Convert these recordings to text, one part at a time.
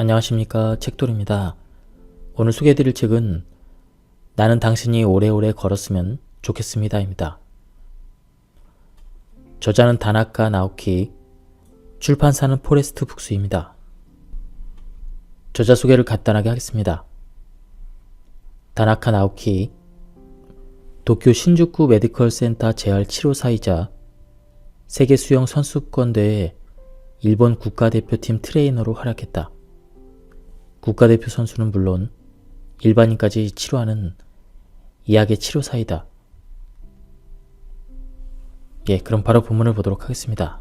안녕하십니까, 책돌입니다. 오늘 소개해드릴 책은 나는 당신이 오래오래 걸었으면 좋겠습니다입니다. 저자는 다나카 나오키, 출판사는 포레스트 북스입니다. 저자 소개를 간단하게 하겠습니다. 다나카 나오키, 도쿄 신주쿠 메디컬 센터 재활 치료사이자 세계 수영 선수권대회 일본 국가대표팀 트레이너로 활약했다. 국가대표 선수는 물론 일반인까지 치료하는 이학의 치료사이다. 그럼 바로 본문을 보도록 하겠습니다.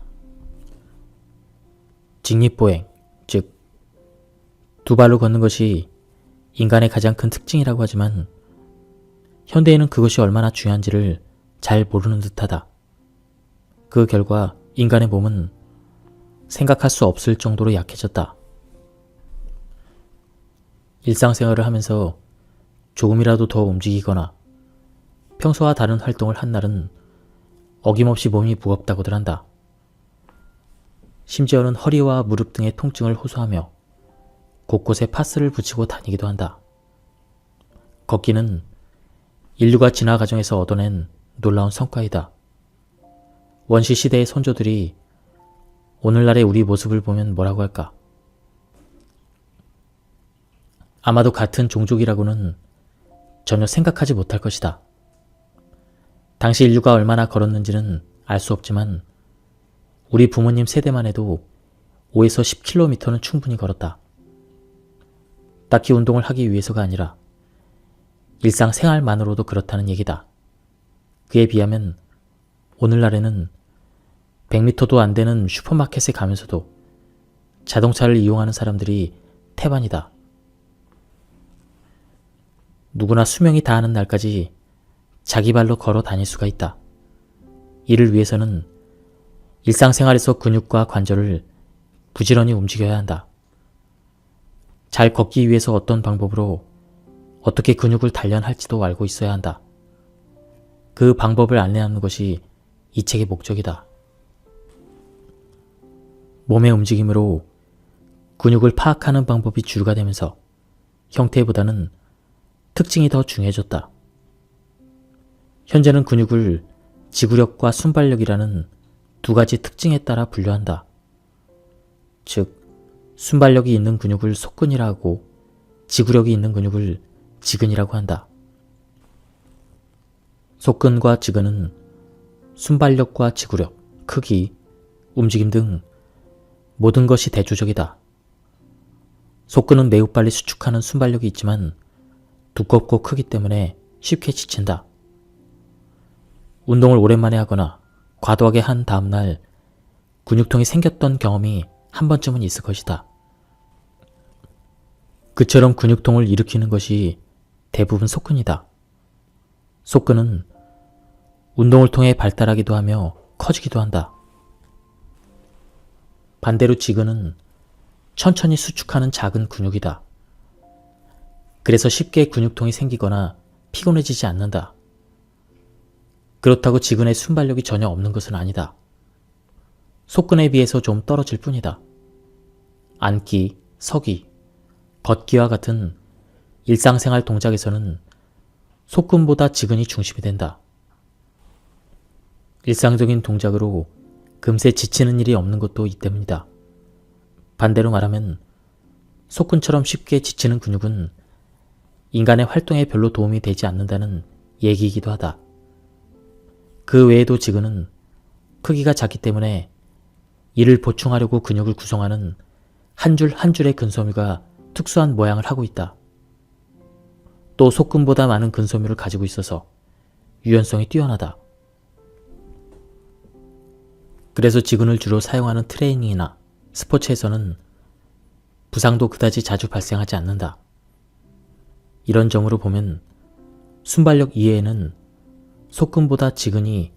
직립보행, 즉 두 발로 걷는 것이 인간의 가장 큰 특징이라고 하지만 현대인은 그것이 얼마나 중요한지를 잘 모르는 듯하다. 그 결과 인간의 몸은 생각할 수 없을 정도로 약해졌다. 일상생활을 하면서 조금이라도 더 움직이거나 평소와 다른 활동을 한 날은 어김없이 몸이 무겁다고들 한다. 심지어는 허리와 무릎 등의 통증을 호소하며 곳곳에 파스를 붙이고 다니기도 한다. 걷기는 인류가 진화 과정에서 얻어낸 놀라운 성과이다. 원시 시대의 선조들이 오늘날의 우리 모습을 보면 뭐라고 할까? 아마도 같은 종족이라고는 전혀 생각하지 못할 것이다. 당시 인류가 얼마나 걸었는지는 알 수 없지만 우리 부모님 세대만 해도 5에서 10km는 충분히 걸었다. 딱히 운동을 하기 위해서가 아니라 일상생활만으로도 그렇다는 얘기다. 그에 비하면 오늘날에는 100m도 안 되는 슈퍼마켓에 가면서도 자동차를 이용하는 사람들이 태반이다. 누구나 수명이 다하는 날까지 자기 발로 걸어 다닐 수가 있다. 이를 위해서는 일상생활에서 근육과 관절을 부지런히 움직여야 한다. 잘 걷기 위해서 어떤 방법으로 어떻게 근육을 단련할지도 알고 있어야 한다. 그 방법을 안내하는 것이 이 책의 목적이다. 몸의 움직임으로 근육을 파악하는 방법이 주류가 되면서 형태보다는 특징이 더 중요해졌다. 현재는 근육을 지구력과 순발력이라는 두 가지 특징에 따라 분류한다. 즉, 순발력이 있는 근육을 속근이라 하고 지구력이 있는 근육을 지근이라고 한다. 속근과 지근은 순발력과 지구력, 크기, 움직임 등 모든 것이 대조적이다. 속근은 매우 빨리 수축하는 순발력이 있지만 두껍고 크기 때문에 쉽게 지친다. 운동을 오랜만에 하거나 과도하게 한 다음날 근육통이 생겼던 경험이 한 번쯤은 있을 것이다. 그처럼 근육통을 일으키는 것이 대부분 속근이다. 속근은 운동을 통해 발달하기도 하며 커지기도 한다. 반대로 지근은 천천히 수축하는 작은 근육이다. 그래서 쉽게 근육통이 생기거나 피곤해지지 않는다. 그렇다고 지근의 순발력이 전혀 없는 것은 아니다. 속근에 비해서 좀 떨어질 뿐이다. 앉기, 서기, 걷기와 같은 일상생활 동작에서는 속근보다 지근이 중심이 된다. 일상적인 동작으로 금세 지치는 일이 없는 것도 이 때문이다. 반대로 말하면 속근처럼 쉽게 지치는 근육은 인간의 활동에 별로 도움이 되지 않는다는 얘기이기도 하다. 그 외에도 지근은 크기가 작기 때문에 이를 보충하려고 근육을 구성하는 한 줄 한 줄의 근섬유가 특수한 모양을 하고 있다. 또 속근보다 많은 근섬유를 가지고 있어서 유연성이 뛰어나다. 그래서 지근을 주로 사용하는 트레이닝이나 스포츠에서는 부상도 그다지 자주 발생하지 않는다. 이런 점으로 보면 순발력 이외에는 속근보다 지근이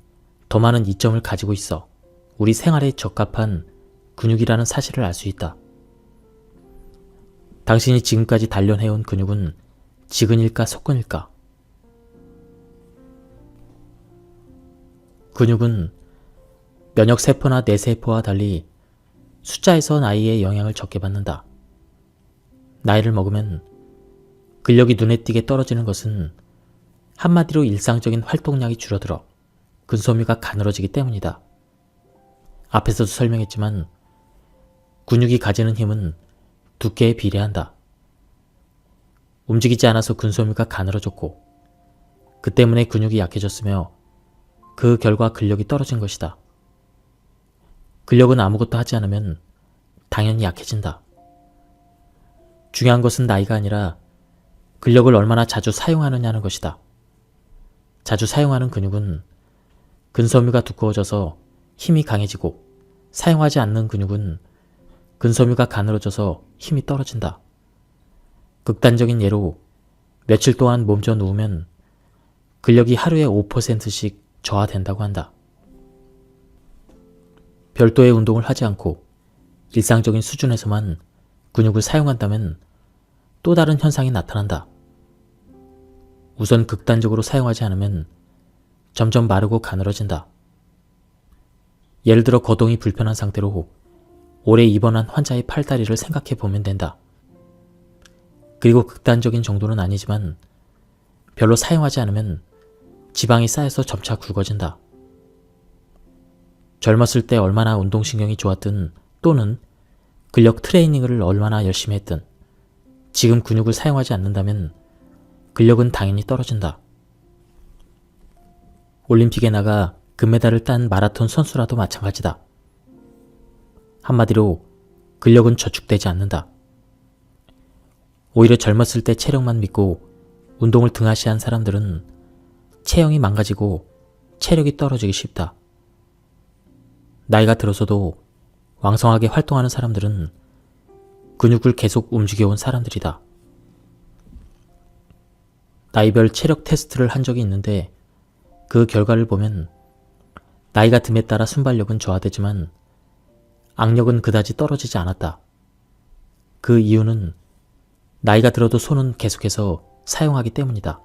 더 많은 이점을 가지고 있어 우리 생활에 적합한 근육이라는 사실을 알 수 있다. 당신이 지금까지 단련해온 근육은 지근일까 속근일까? 근육은 면역세포나 뇌세포와 달리 숫자에서 나이에 영향을 적게 받는다. 나이를 먹으면 근력이 눈에 띄게 떨어지는 것은 한마디로 일상적인 활동량이 줄어들어 근섬유가 가늘어지기 때문이다. 앞에서도 설명했지만 근육이 가지는 힘은 두께에 비례한다. 움직이지 않아서 근섬유가 가늘어졌고 그 때문에 근육이 약해졌으며 그 결과 근력이 떨어진 것이다. 근력은 아무것도 하지 않으면 당연히 약해진다. 중요한 것은 나이가 아니라 근력을 얼마나 자주 사용하느냐는 것이다. 자주 사용하는 근육은 근섬유가 두꺼워져서 힘이 강해지고 사용하지 않는 근육은 근섬유가 가늘어져서 힘이 떨어진다. 극단적인 예로 며칠 동안 몸져 누우면 근력이 하루에 5%씩 저하된다고 한다. 별도의 운동을 하지 않고 일상적인 수준에서만 근육을 사용한다면 또 다른 현상이 나타난다. 우선 극단적으로 사용하지 않으면 점점 마르고 가늘어진다. 예를 들어 거동이 불편한 상태로 오래 입원한 환자의 팔다리를 생각해 보면 된다. 그리고 극단적인 정도는 아니지만 별로 사용하지 않으면 지방이 쌓여서 점차 굵어진다. 젊었을 때 얼마나 운동신경이 좋았든 또는 근력 트레이닝을 얼마나 열심히 했든 지금 근육을 사용하지 않는다면 근력은 당연히 떨어진다. 올림픽에 나가 금메달을 딴 마라톤 선수라도 마찬가지다. 한마디로 근력은 저축되지 않는다. 오히려 젊었을 때 체력만 믿고 운동을 등한시한 사람들은 체형이 망가지고 체력이 떨어지기 쉽다. 나이가 들어서도 왕성하게 활동하는 사람들은 근육을 계속 움직여온 사람들이다. 나이별 체력 테스트를 한 적이 있는데 그 결과를 보면 나이가 듦에 따라 순발력은 저하되지만 악력은 그다지 떨어지지 않았다. 그 이유는 나이가 들어도 손은 계속해서 사용하기 때문이다.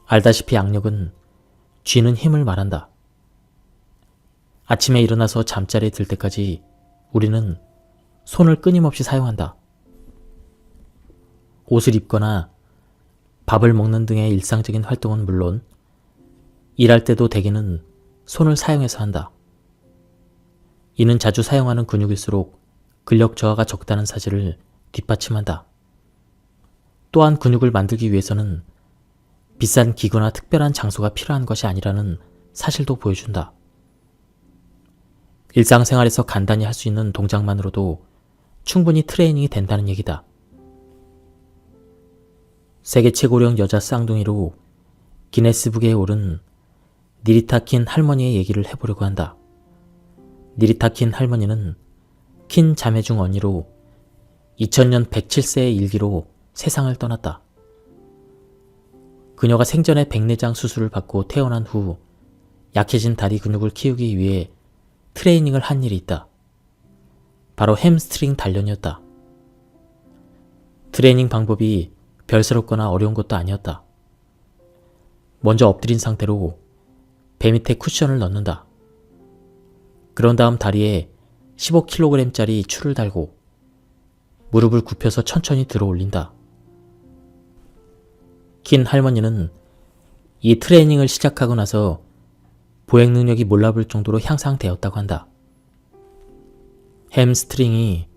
알다시피 악력은 쥐는 힘을 말한다. 아침에 일어나서 잠자리에 들 때까지 우리는 손을 끊임없이 사용한다. 옷을 입거나 밥을 먹는 등의 일상적인 활동은 물론 일할 때도 대개는 손을 사용해서 한다. 이는 자주 사용하는 근육일수록 근력 저하가 적다는 사실을 뒷받침한다. 또한 근육을 만들기 위해서는 비싼 기구나 특별한 장소가 필요한 것이 아니라는 사실도 보여준다. 일상생활에서 간단히 할 수 있는 동작만으로도 충분히 트레이닝이 된다는 얘기다. 세계 최고령 여자 쌍둥이로 기네스북에 오른 니리타 킨 할머니의 얘기를 해보려고 한다. 니리타 킨 할머니는 킨 자매 중 언니로 2000년 107세의 일기로 세상을 떠났다. 그녀가 생전에 백내장 수술을 받고 퇴원한 후 약해진 다리 근육을 키우기 위해 트레이닝을 한 일이 있다. 바로 햄스트링 단련이었다. 트레이닝 방법이 별스럽거나 어려운 것도 아니었다. 먼저 엎드린 상태로 배 밑에 쿠션을 넣는다. 그런 다음 다리에 15kg짜리 추를 달고 무릎을 굽혀서 천천히 들어 올린다. 킨 할머니는 이 트레이닝을 시작하고 나서 보행 능력이 몰라볼 정도로 향상되었다고 한다. 햄스트링이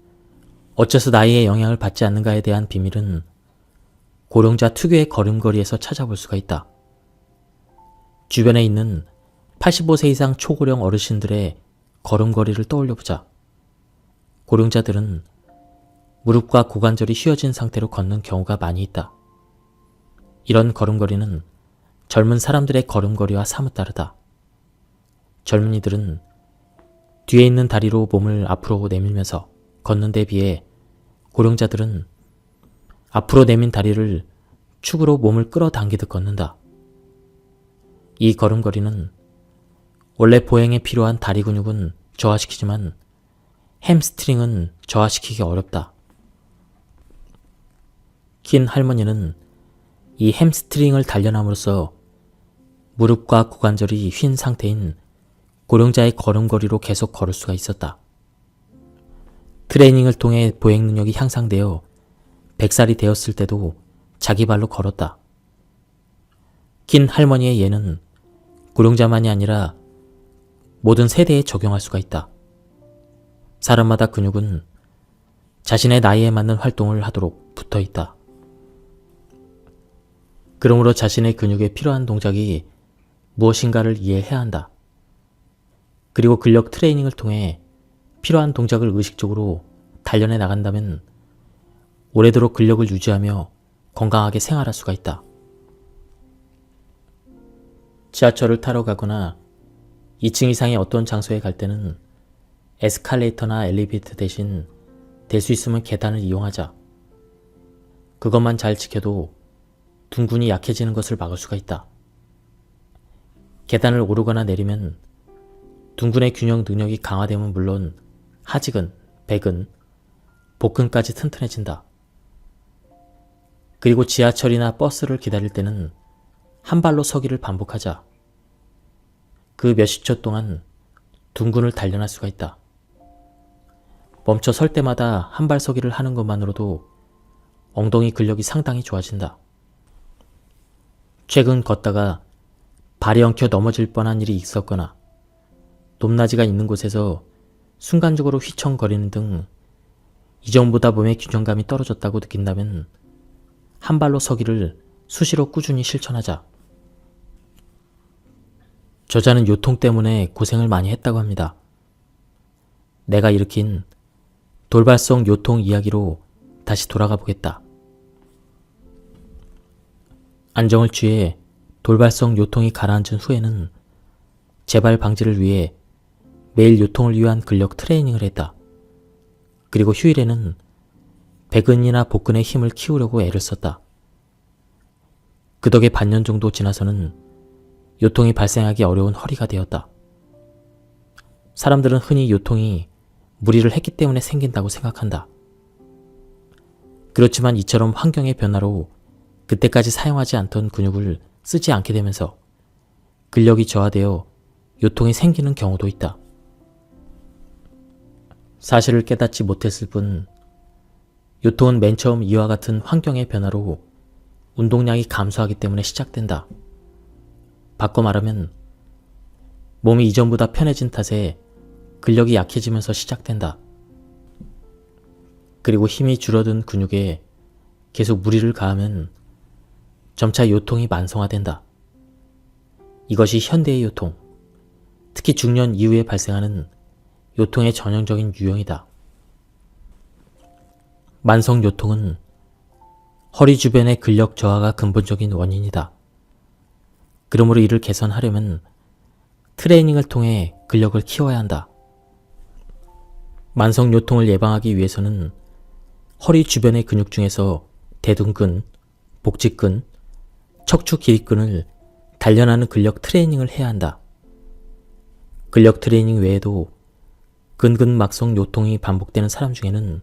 어째서 나이의 영향을 받지 않는가에 대한 비밀은 고령자 특유의 걸음걸이에서 찾아볼 수가 있다. 주변에 있는 85세 이상 초고령 어르신들의 걸음걸이를 떠올려보자. 고령자들은 무릎과 고관절이 휘어진 상태로 걷는 경우가 많이 있다. 이런 걸음걸이는 젊은 사람들의 걸음걸이와 사뭇 다르다. 젊은이들은 뒤에 있는 다리로 몸을 앞으로 내밀면서 걷는 데 비해 고령자들은 앞으로 내민 다리를 축으로 몸을 끌어당기듯 걷는다. 이 걸음걸이는 원래 보행에 필요한 다리 근육은 저하시키지만 햄스트링은 저하시키기 어렵다. 킨 할머니는 이 햄스트링을 단련함으로써 무릎과 고관절이 휜 상태인 고령자의 걸음걸이로 계속 걸을 수가 있었다. 트레이닝을 통해 보행 능력이 향상되어 100살이 되었을 때도 자기 발로 걸었다. 긴 할머니의 예는 고령자만이 아니라 모든 세대에 적용할 수가 있다. 사람마다 근육은 자신의 나이에 맞는 활동을 하도록 붙어 있다. 그러므로 자신의 근육에 필요한 동작이 무엇인가를 이해해야 한다. 그리고 근력 트레이닝을 통해 필요한 동작을 의식적으로 단련해 나간다면 오래도록 근력을 유지하며 건강하게 생활할 수가 있다. 지하철을 타러 가거나 2층 이상의 어떤 장소에 갈 때는 에스컬레이터나 엘리베이터 대신 될 수 있으면 계단을 이용하자. 그것만 잘 지켜도 둔근이 약해지는 것을 막을 수가 있다. 계단을 오르거나 내리면 둔근의 균형 능력이 강화되면 물론 하직은, 백은, 복근까지 튼튼해진다. 그리고 지하철이나 버스를 기다릴 때는 한 발로 서기를 반복하자. 그 몇십 초 동안 둔근을 단련할 수가 있다. 멈춰 설 때마다 한 발 서기를 하는 것만으로도 엉덩이 근력이 상당히 좋아진다. 최근 걷다가 발이 엉켜 넘어질 뻔한 일이 있었거나 높낮이가 있는 곳에서 순간적으로 휘청거리는 등 이전보다 몸의 균형감이 떨어졌다고 느낀다면 한 발로 서기를 수시로 꾸준히 실천하자. 저자는 요통 때문에 고생을 많이 했다고 합니다. 내가 일으킨 돌발성 요통 이야기로 다시 돌아가 보겠다. 안정을 취해 돌발성 요통이 가라앉은 후에는 재발 방지를 위해 매일 요통을 위한 근력 트레이닝을 했다. 그리고 휴일에는 백근이나 복근의 힘을 키우려고 애를 썼다. 그 덕에 반년 정도 지나서는 요통이 발생하기 어려운 허리가 되었다. 사람들은 흔히 요통이 무리를 했기 때문에 생긴다고 생각한다. 그렇지만 이처럼 환경의 변화로 그때까지 사용하지 않던 근육을 쓰지 않게 되면서 근력이 저하되어 요통이 생기는 경우도 있다. 사실을 깨닫지 못했을 뿐 요통은 맨 처음 이와 같은 환경의 변화로 운동량이 감소하기 때문에 시작된다. 바꿔 말하면 몸이 이전보다 편해진 탓에 근력이 약해지면서 시작된다. 그리고 힘이 줄어든 근육에 계속 무리를 가하면 점차 요통이 만성화된다. 이것이 현대의 요통, 특히 중년 이후에 발생하는 요통의 전형적인 유형이다. 만성 요통은 허리 주변의 근력 저하가 근본적인 원인이다. 그러므로 이를 개선하려면 트레이닝을 통해 근력을 키워야 한다. 만성 요통을 예방하기 위해서는 허리 주변의 근육 중에서 대둔근, 복직근, 척추 기립근을 단련하는 근력 트레이닝을 해야 한다. 근력 트레이닝 외에도 근근막성 요통이 반복되는 사람 중에는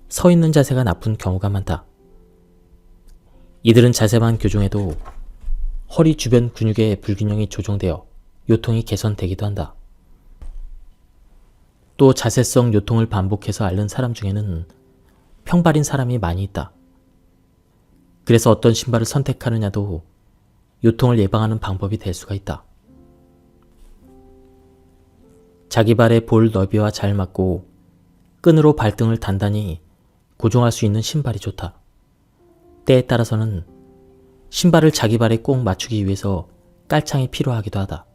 서 있는 자세가 나쁜 경우가 많다. 이들은 자세만 교정해도 허리 주변 근육의 불균형이 조정되어 요통이 개선되기도 한다. 또 자세성 요통을 반복해서 앓는 사람 중에는 평발인 사람이 많이 있다. 그래서 어떤 신발을 선택하느냐도 요통을 예방하는 방법이 될 수가 있다. 자기 발의 볼 너비와 잘 맞고 끈으로 발등을 단단히 고정할 수 있는 신발이 좋다. 때에 따라서는 신발을 자기 발에 꼭 맞추기 위해서 깔창이 필요하기도 하다.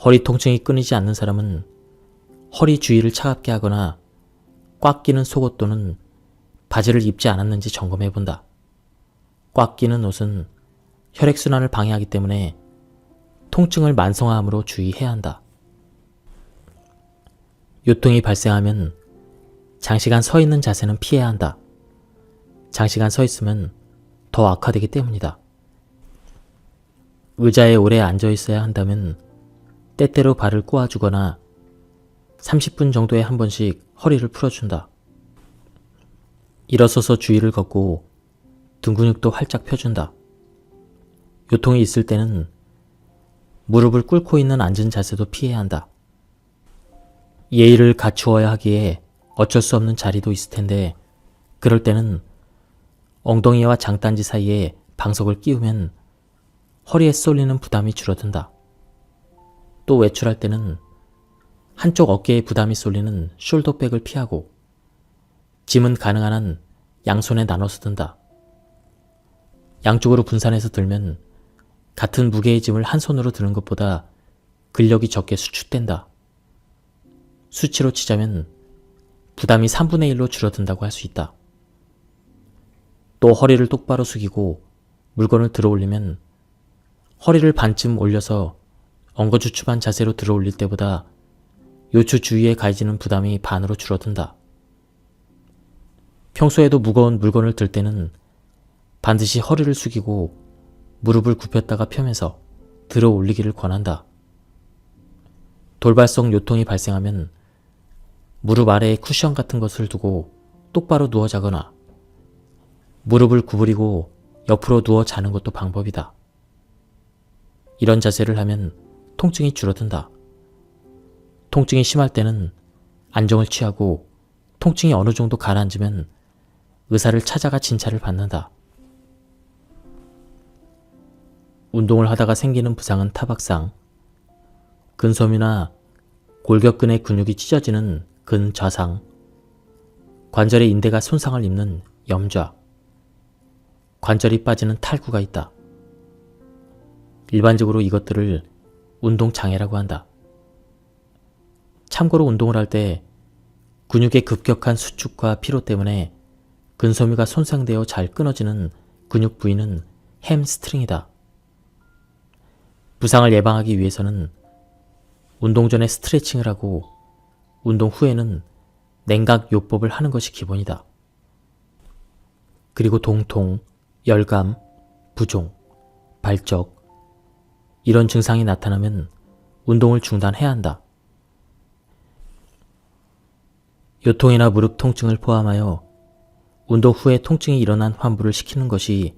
허리 통증이 끊이지 않는 사람은 허리 주위를 차갑게 하거나 꽉 끼는 속옷 또는 바지를 입지 않았는지 점검해 본다. 꽉 끼는 옷은 혈액순환을 방해하기 때문에 통증을 만성화함으로 주의해야 한다. 요통이 발생하면 장시간 서 있는 자세는 피해야 한다. 장시간 서 있으면 더 악화되기 때문이다. 의자에 오래 앉아 있어야 한다면 때때로 발을 꼬아주거나 30분 정도에 한 번씩 허리를 풀어준다. 일어서서 주위를 걷고 등 근육도 활짝 펴준다. 요통이 있을 때는 무릎을 꿇고 있는 앉은 자세도 피해야 한다. 예의를 갖추어야 하기에 어쩔 수 없는 자리도 있을 텐데 그럴 때는 엉덩이와 장단지 사이에 방석을 끼우면 허리에 쏠리는 부담이 줄어든다. 또 외출할 때는 한쪽 어깨에 부담이 쏠리는 숄더백을 피하고 짐은 가능한 한 양손에 나눠서 든다. 양쪽으로 분산해서 들면 같은 무게의 짐을 한 손으로 드는 것보다 근력이 적게 수축된다. 수치로 치자면 부담이 3분의 1로 줄어든다고 할 수 있다. 또 허리를 똑바로 숙이고 물건을 들어 올리면 허리를 반쯤 올려서 엉거주춤한 자세로 들어 올릴 때보다 요추 주위에 가해지는 부담이 반으로 줄어든다. 평소에도 무거운 물건을 들 때는 반드시 허리를 숙이고 무릎을 굽혔다가 펴면서 들어 올리기를 권한다. 돌발성 요통이 발생하면 무릎 아래에 쿠션 같은 것을 두고 똑바로 누워 자거나 무릎을 구부리고 옆으로 누워 자는 것도 방법이다. 이런 자세를 하면 통증이 줄어든다. 통증이 심할 때는 안정을 취하고 통증이 어느 정도 가라앉으면 의사를 찾아가 진찰을 받는다. 운동을 하다가 생기는 부상은 타박상, 근섬유나 골격근의 근육이 찢어지는 근좌상, 관절의 인대가 손상을 입는 염좌, 관절이 빠지는 탈구가 있다. 일반적으로 이것들을 운동장애라고 한다. 참고로 운동을 할 때 근육의 급격한 수축과 피로 때문에 근섬유가 손상되어 잘 끊어지는 근육 부위는 햄스트링이다. 부상을 예방하기 위해서는 운동 전에 스트레칭을 하고 운동 후에는 냉각 요법을 하는 것이 기본이다. 그리고 동통, 열감, 부종, 발적 이런 증상이 나타나면 운동을 중단해야 한다. 요통이나 무릎 통증을 포함하여 운동 후에 통증이 일어난 환부를 시키는 것이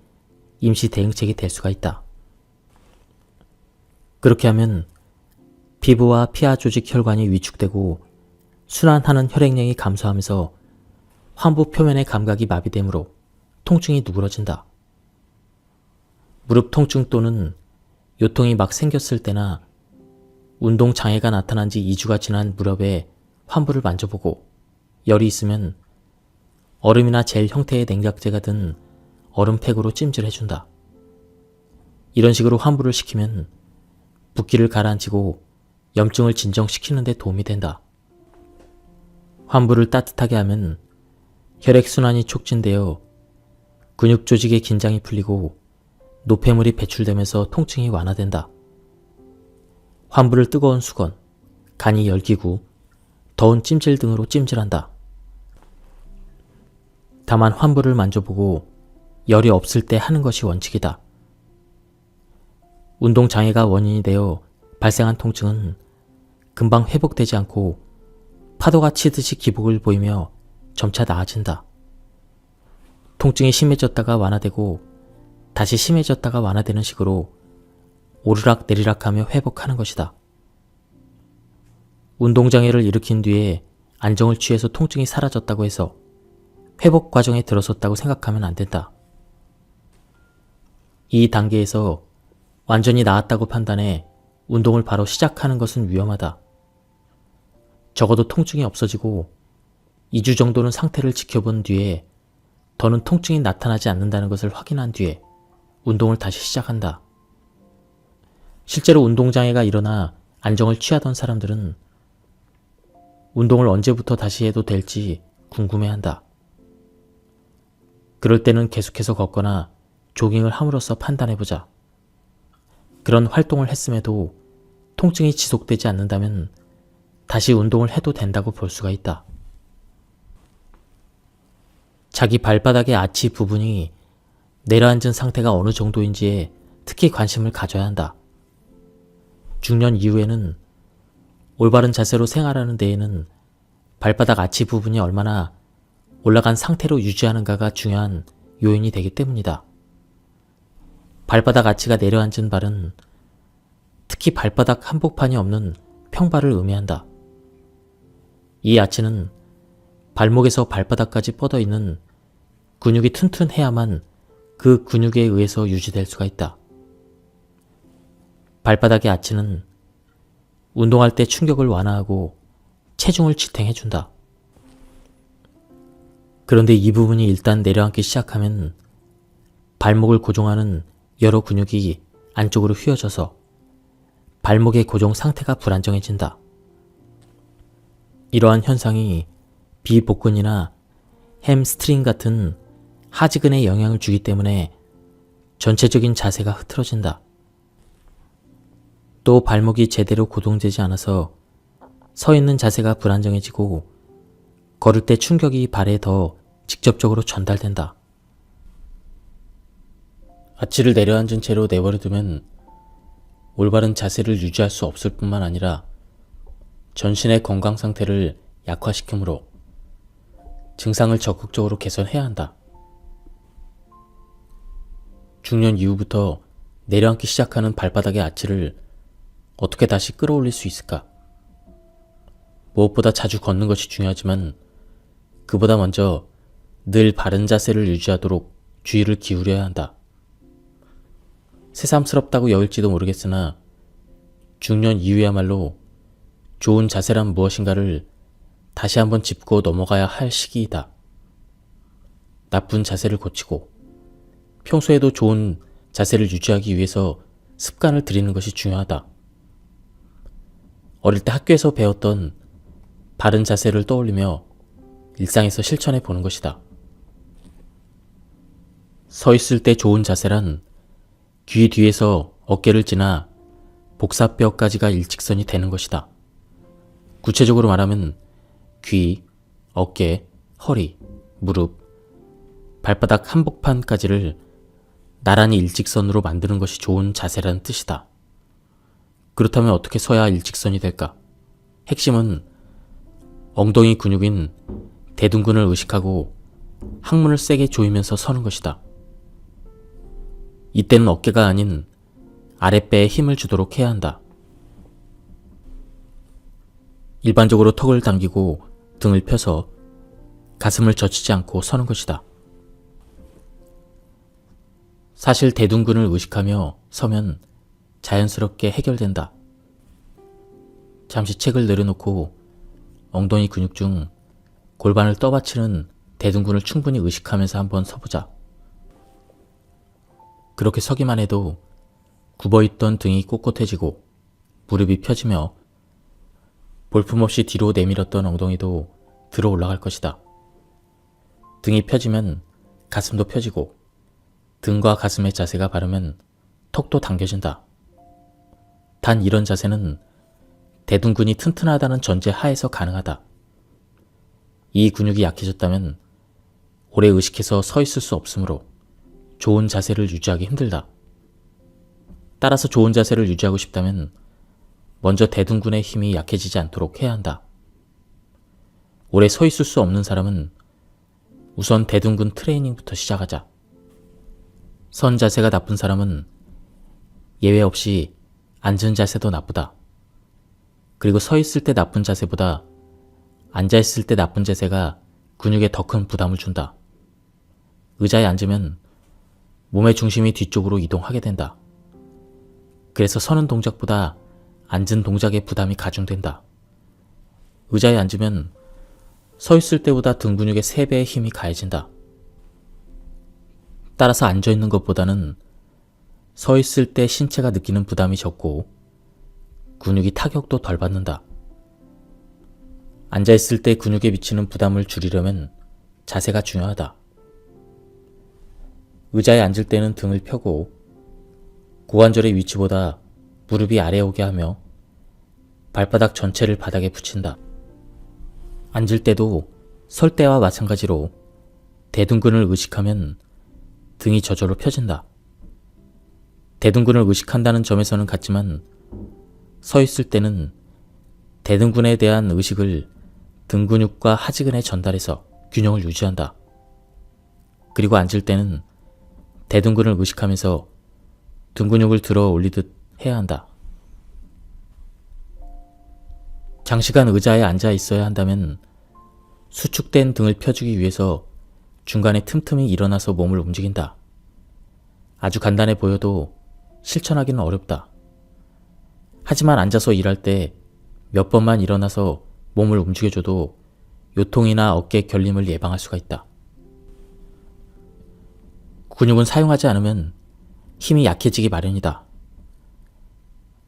임시 대응책이 될 수가 있다. 그렇게 하면 피부와 피하 조직 혈관이 위축되고 순환하는 혈액량이 감소하면서 환부 표면의 감각이 마비되므로 통증이 누그러진다. 무릎 통증 또는 요통이 막 생겼을 때나 운동 장애가 나타난 지 2주가 지난 무릎에 환부를 만져보고 열이 있으면 얼음이나 젤 형태의 냉각제가 든 얼음팩으로 찜질해준다. 이런 식으로 환부를 시키면 붓기를 가라앉히고 염증을 진정시키는 데 도움이 된다. 환부를 따뜻하게 하면 혈액순환이 촉진되어 근육 조직의 긴장이 풀리고 노폐물이 배출되면서 통증이 완화된다. 환부를 뜨거운 수건, 간이 열기구, 더운 찜질 등으로 찜질한다. 다만 환부를 만져보고 열이 없을 때 하는 것이 원칙이다. 운동장애가 원인이 되어 발생한 통증은 금방 회복되지 않고 파도가 치듯이 기복을 보이며 점차 나아진다. 통증이 심해졌다가 완화되고 다시 심해졌다가 완화되는 식으로 오르락 내리락하며 회복하는 것이다. 운동장애를 일으킨 뒤에 안정을 취해서 통증이 사라졌다고 해서 회복 과정에 들어섰다고 생각하면 안 된다. 이 단계에서 완전히 나았다고 판단해 운동을 바로 시작하는 것은 위험하다. 적어도 통증이 없어지고 2주 정도는 상태를 지켜본 뒤에 더는 통증이 나타나지 않는다는 것을 확인한 뒤에 운동을 다시 시작한다. 실제로 운동장애가 일어나 안정을 취하던 사람들은 운동을 언제부터 다시 해도 될지 궁금해한다. 그럴 때는 계속해서 걷거나 조깅을 함으로써 판단해보자. 그런 활동을 했음에도 통증이 지속되지 않는다면 다시 운동을 해도 된다고 볼 수가 있다. 자기 발바닥의 아치 부분이 내려앉은 상태가 어느 정도인지에 특히 관심을 가져야 한다. 중년 이후에는 올바른 자세로 생활하는 데에는 발바닥 아치 부분이 얼마나 올라간 상태로 유지하는가가 중요한 요인이 되기 때문이다. 발바닥 아치가 내려앉은 발은 특히 발바닥 한복판이 없는 평발을 의미한다. 이 아치는 발목에서 발바닥까지 뻗어 있는 근육이 튼튼해야만 그 근육에 의해서 유지될 수가 있다. 발바닥의 아치는 운동할 때 충격을 완화하고 체중을 지탱해준다. 그런데 이 부분이 일단 내려앉기 시작하면 발목을 고정하는 여러 근육이 안쪽으로 휘어져서 발목의 고정 상태가 불안정해진다. 이러한 현상이 비복근이나 햄스트링 같은 하지근에 영향을 주기 때문에 전체적인 자세가 흐트러진다. 또 발목이 제대로 고정되지 않아서 서 있는 자세가 불안정해지고 걸을 때 충격이 발에 더 직접적으로 전달된다. 아치를 내려앉은 채로 내버려두면 올바른 자세를 유지할 수 없을 뿐만 아니라 전신의 건강 상태를 약화시키므로 증상을 적극적으로 개선해야 한다. 중년 이후부터 내려앉기 시작하는 발바닥의 아치를 어떻게 다시 끌어올릴 수 있을까? 무엇보다 자주 걷는 것이 중요하지만 그보다 먼저 늘 바른 자세를 유지하도록 주의를 기울여야 한다. 새삼스럽다고 여길지도 모르겠으나 중년 이후야말로 좋은 자세란 무엇인가를 다시 한번 짚고 넘어가야 할 시기이다. 나쁜 자세를 고치고 평소에도 좋은 자세를 유지하기 위해서 습관을 들이는 것이 중요하다. 어릴 때 학교에서 배웠던 바른 자세를 떠올리며 일상에서 실천해 보는 것이다. 서 있을 때 좋은 자세란 귀 뒤에서 어깨를 지나 복사뼈까지가 일직선이 되는 것이다. 구체적으로 말하면 귀, 어깨, 허리, 무릎, 발바닥 한복판까지를 나란히 일직선으로 만드는 것이 좋은 자세라는 뜻이다. 그렇다면 어떻게 서야 일직선이 될까? 핵심은 엉덩이 근육인 대둔근을 의식하고 항문을 세게 조이면서 서는 것이다. 이때는 어깨가 아닌 아랫배에 힘을 주도록 해야 한다. 일반적으로 턱을 당기고 등을 펴서 가슴을 젖히지 않고 서는 것이다. 사실 대둔근을 의식하며 서면 자연스럽게 해결된다. 잠시 책을 내려놓고 엉덩이 근육 중 골반을 떠받치는 대둔근을 충분히 의식하면서 한번 서보자. 그렇게 서기만 해도 굽어있던 등이 꼿꼿해지고 무릎이 펴지며 볼품없이 뒤로 내밀었던 엉덩이도 들어 올라갈 것이다. 등이 펴지면 가슴도 펴지고 등과 가슴의 자세가 바르면 턱도 당겨진다. 단 이런 자세는 대둔근이 튼튼하다는 전제 하에서 가능하다. 이 근육이 약해졌다면 오래 의식해서 서 있을 수 없으므로 좋은 자세를 유지하기 힘들다. 따라서 좋은 자세를 유지하고 싶다면 먼저 대둔근의 힘이 약해지지 않도록 해야 한다. 오래 서 있을 수 없는 사람은 우선 대둔근 트레이닝부터 시작하자. 선 자세가 나쁜 사람은 예외 없이 앉은 자세도 나쁘다. 그리고 서 있을 때 나쁜 자세보다 앉아 있을 때 나쁜 자세가 근육에 더 큰 부담을 준다. 의자에 앉으면 몸의 중심이 뒤쪽으로 이동하게 된다. 그래서 서는 동작보다 앉은 동작의 부담이 가중된다. 의자에 앉으면 서 있을 때보다 등 근육의 3배의 힘이 가해진다. 따라서 앉아 있는 것보다는 서 있을 때 신체가 느끼는 부담이 적고 근육이 타격도 덜 받는다. 앉아 있을 때 근육에 미치는 부담을 줄이려면 자세가 중요하다. 의자에 앉을 때는 등을 펴고 고관절의 위치보다 무릎이 아래 오게 하며 발바닥 전체를 바닥에 붙인다. 앉을 때도 설 때와 마찬가지로 대둔근을 의식하면 등이 저절로 펴진다. 대둔근을 의식한다는 점에서는 같지만 서 있을 때는 대둔근에 대한 의식을 등 근육과 하지근에 전달해서 균형을 유지한다. 그리고 앉을 때는 대둔근을 의식하면서 등 근육을 들어 올리듯 해야 한다. 장시간 의자에 앉아 있어야 한다면 수축된 등을 펴주기 위해서 중간에 틈틈이 일어나서 몸을 움직인다. 아주 간단해 보여도 실천하기는 어렵다. 하지만 앉아서 일할 때 몇 번만 일어나서 몸을 움직여줘도 요통이나 어깨 결림을 예방할 수가 있다. 근육은 사용하지 않으면 힘이 약해지기 마련이다.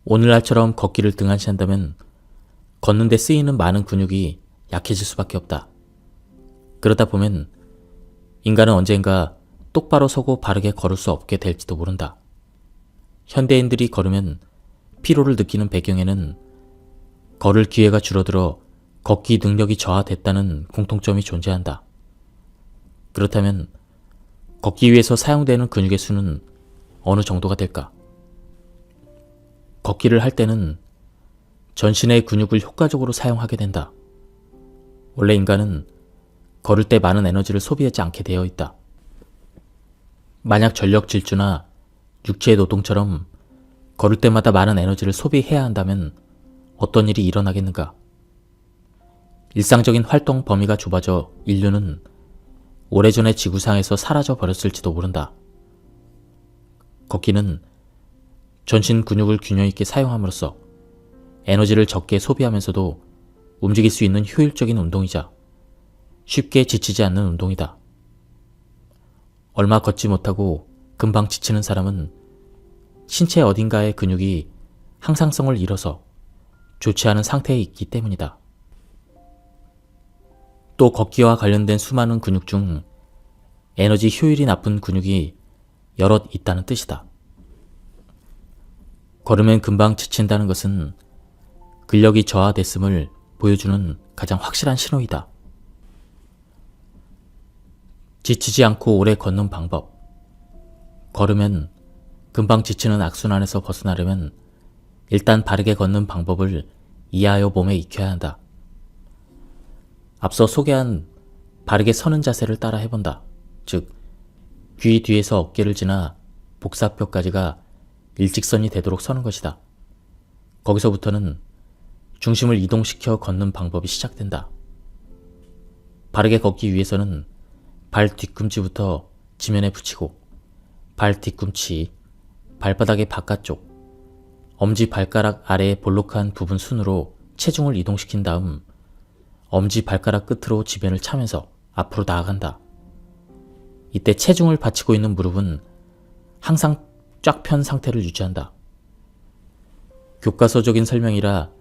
오늘날처럼 걷기를 등한시한다면 걷는 데 쓰이는 많은 근육이 약해질 수밖에 없다. 그러다 보면 인간은 언젠가 똑바로 서고 바르게 걸을 수 없게 될지도 모른다. 현대인들이 걸으면 피로를 느끼는 배경에는 걸을 기회가 줄어들어 걷기 능력이 저하됐다는 공통점이 존재한다. 그렇다면 걷기 위해서 사용되는 근육의 수는 어느 정도가 될까? 걷기를 할 때는 전신의 근육을 효과적으로 사용하게 된다. 원래 인간은 걸을 때 많은 에너지를 소비하지 않게 되어 있다. 만약 전력 질주나 육체의 노동처럼 걸을 때마다 많은 에너지를 소비해야 한다면 어떤 일이 일어나겠는가? 일상적인 활동 범위가 좁아져 인류는 오래전에 지구상에서 사라져 버렸을지도 모른다. 걷기는 전신 근육을 균형 있게 사용함으로써 에너지를 적게 소비하면서도 움직일 수 있는 효율적인 운동이자 쉽게 지치지 않는 운동이다. 얼마 걷지 못하고 금방 지치는 사람은 신체 어딘가의 근육이 항상성을 잃어서 좋지 않은 상태에 있기 때문이다. 또 걷기와 관련된 수많은 근육 중 에너지 효율이 나쁜 근육이 여럿 있다는 뜻이다. 걸으면 금방 지친다는 것은 근력이 저하됐음을 보여주는 가장 확실한 신호이다. 지치지 않고 오래 걷는 방법. 걸으면 금방 지치는 악순환에서 벗어나려면 일단 바르게 걷는 방법을 이해하여 몸에 익혀야 한다. 앞서 소개한 바르게 서는 자세를 따라 해본다. 즉, 귀 뒤에서 어깨를 지나 복사뼈까지가 일직선이 되도록 서는 것이다. 거기서부터는 중심을 이동시켜 걷는 방법이 시작된다. 바르게 걷기 위해서는 발 뒤꿈치부터 지면에 붙이고 발 뒤꿈치, 발바닥의 바깥쪽, 엄지발가락 아래의 볼록한 부분 순으로 체중을 이동시킨 다음 엄지발가락 끝으로 지면을 차면서 앞으로 나아간다. 이때 체중을 받치고 있는 무릎은 항상 쫙 편 상태를 유지한다. 교과서적인 설명이라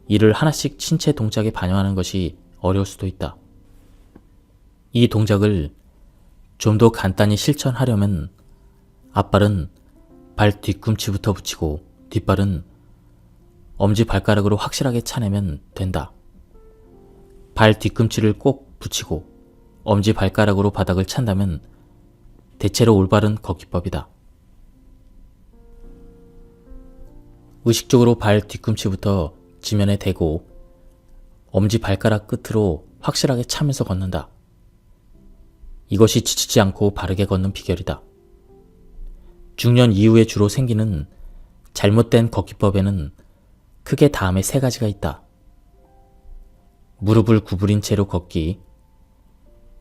이를 하나씩 신체 동작에 반영하는 것이 어려울 수도 있다. 이 동작을 좀 더 간단히 실천하려면 앞발은 발 뒤꿈치부터 붙이고 뒷발은 엄지발가락으로 확실하게 차내면 된다. 발 뒤꿈치를 꼭 붙이고 엄지발가락으로 바닥을 찬다면 대체로 올바른 걷기법이다. 의식적으로 발 뒤꿈치부터 지면에 대고 엄지발가락 끝으로 확실하게 차면서 걷는다. 이것이 지치지 않고 바르게 걷는 비결이다. 중년 이후에 주로 생기는 잘못된 걷기법에는 크게 다음에 3가지가 있다. 무릎을 구부린 채로 걷기,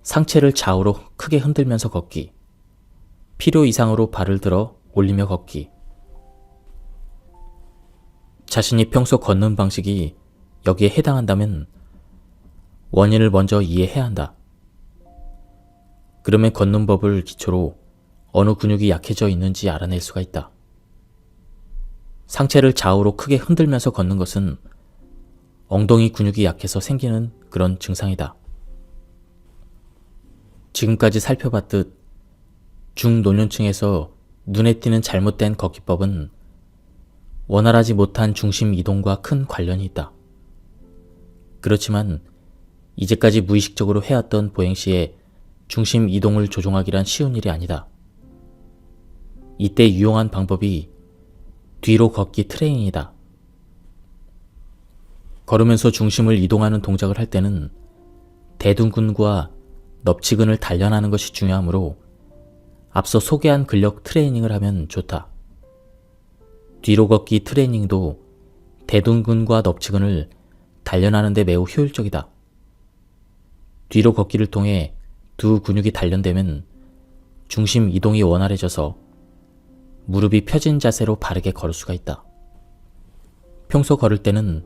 상체를 좌우로 크게 흔들면서 걷기, 필요 이상으로 발을 들어 올리며 걷기. 자신이 평소 걷는 방식이 여기에 해당한다면 원인을 먼저 이해해야 한다. 그러면 걷는 법을 기초로 어느 근육이 약해져 있는지 알아낼 수가 있다. 상체를 좌우로 크게 흔들면서 걷는 것은 엉덩이 근육이 약해서 생기는 그런 증상이다. 지금까지 살펴봤듯 중노년층에서 눈에 띄는 잘못된 걷기법은 원활하지 못한 중심 이동과 큰 관련이 있다. 그렇지만 이제까지 무의식적으로 해왔던 보행 시에 중심 이동을 조종하기란 쉬운 일이 아니다. 이때 유용한 방법이 뒤로 걷기 트레이닝이다. 걸으면서 중심을 이동하는 동작을 할 때는 대둔근과 넙치근을 단련하는 것이 중요하므로 앞서 소개한 근력 트레이닝을 하면 좋다. 뒤로 걷기 트레이닝도 대둔근과 넙치근을 단련하는 데 매우 효율적이다. 뒤로 걷기를 통해 두 근육이 단련되면 중심 이동이 원활해져서 무릎이 펴진 자세로 바르게 걸을 수가 있다. 평소 걸을 때는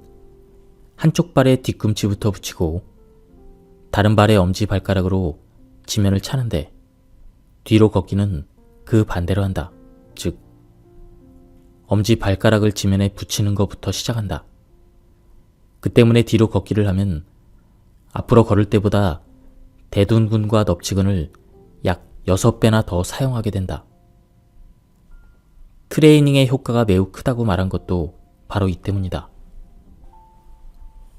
한쪽 발에 뒤꿈치부터 붙이고 다른 발의 엄지발가락으로 지면을 차는데 뒤로 걷기는 그 반대로 한다. 즉, 엄지발가락을 지면에 붙이는 것부터 시작한다. 그 때문에 뒤로 걷기를 하면 앞으로 걸을 때보다 대둔근과 넙치근을 약 6배나 더 사용하게 된다. 트레이닝의 효과가 매우 크다고 말한 것도 바로 이 때문이다.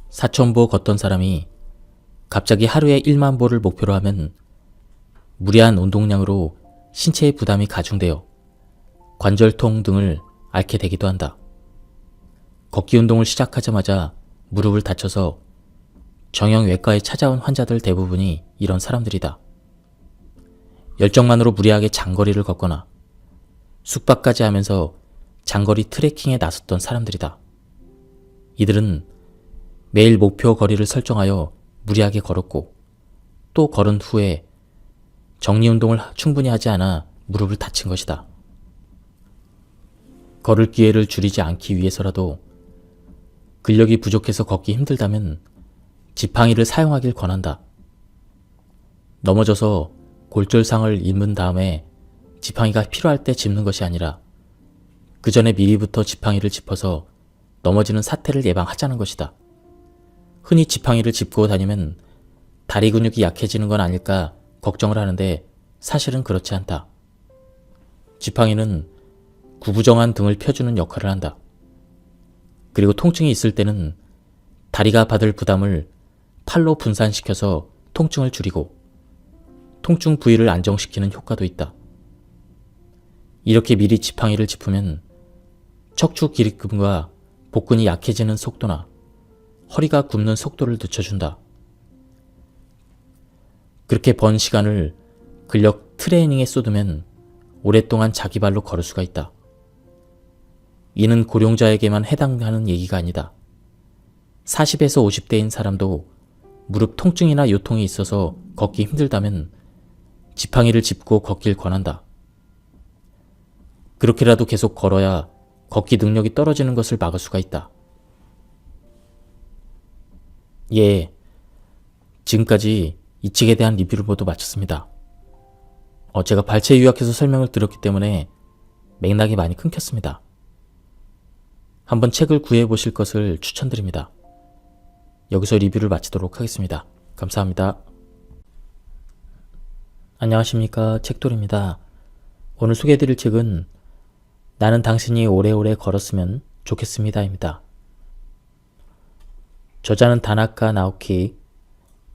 4,000보 걷던 사람이 갑자기 하루에 1만 보를 목표로 하면 무리한 운동량으로 신체의 부담이 가중되어 관절통 등을 앓게 되기도 한다. 걷기 운동을 시작하자마자 무릎을 다쳐서 정형외과에 찾아온 환자들 대부분이 이런 사람들이다. 열정만으로 무리하게 장거리를 걷거나 숙박까지 하면서 장거리 트레킹에 나섰던 사람들이다. 이들은 매일 목표 거리를 설정하여 무리하게 걸었고 또 걸은 후에 정리운동을 충분히 하지 않아 무릎을 다친 것이다. 걸을 기회를 줄이지 않기 위해서라도 근력이 부족해서 걷기 힘들다면 지팡이를 사용하길 권한다. 넘어져서 골절상을 입은 다음에 지팡이가 필요할 때 짚는 것이 아니라 그 전에 미리부터 지팡이를 짚어서 넘어지는 사태를 예방하자는 것이다. 흔히 지팡이를 짚고 다니면 다리 근육이 약해지는 건 아닐까 걱정을 하는데 사실은 그렇지 않다. 지팡이는 구부정한 등을 펴주는 역할을 한다. 그리고 통증이 있을 때는 다리가 받을 부담을 팔로 분산시켜서 통증을 줄이고 통증 부위를 안정시키는 효과도 있다. 이렇게 미리 지팡이를 짚으면 척추 기립근과 복근이 약해지는 속도나 허리가 굽는 속도를 늦춰준다. 그렇게 번 시간을 근력 트레이닝에 쏟으면 오랫동안 자기 발로 걸을 수가 있다. 이는 고령자에게만 해당하는 얘기가 아니다. 40에서 50대인 사람도 무릎 통증이나 요통이 있어서 걷기 힘들다면 지팡이를 짚고 걷길 권한다. 그렇게라도 계속 걸어야 걷기 능력이 떨어지는 것을 막을 수가 있다. 예, 지금까지 이 책에 대한 리뷰를 모두 마쳤습니다. 제가 발췌 요약해서 설명을 드렸기 때문에 맥락이 많이 끊겼습니다. 한번 책을 구해보실 것을 추천드립니다. 여기서 리뷰를 마치도록 하겠습니다. 감사합니다. 안녕하십니까, 책돌입니다. 오늘 소개해드릴 책은 나는 당신이 오래오래 걸었으면 좋겠습니다입니다. 저자는 다나카 나오키,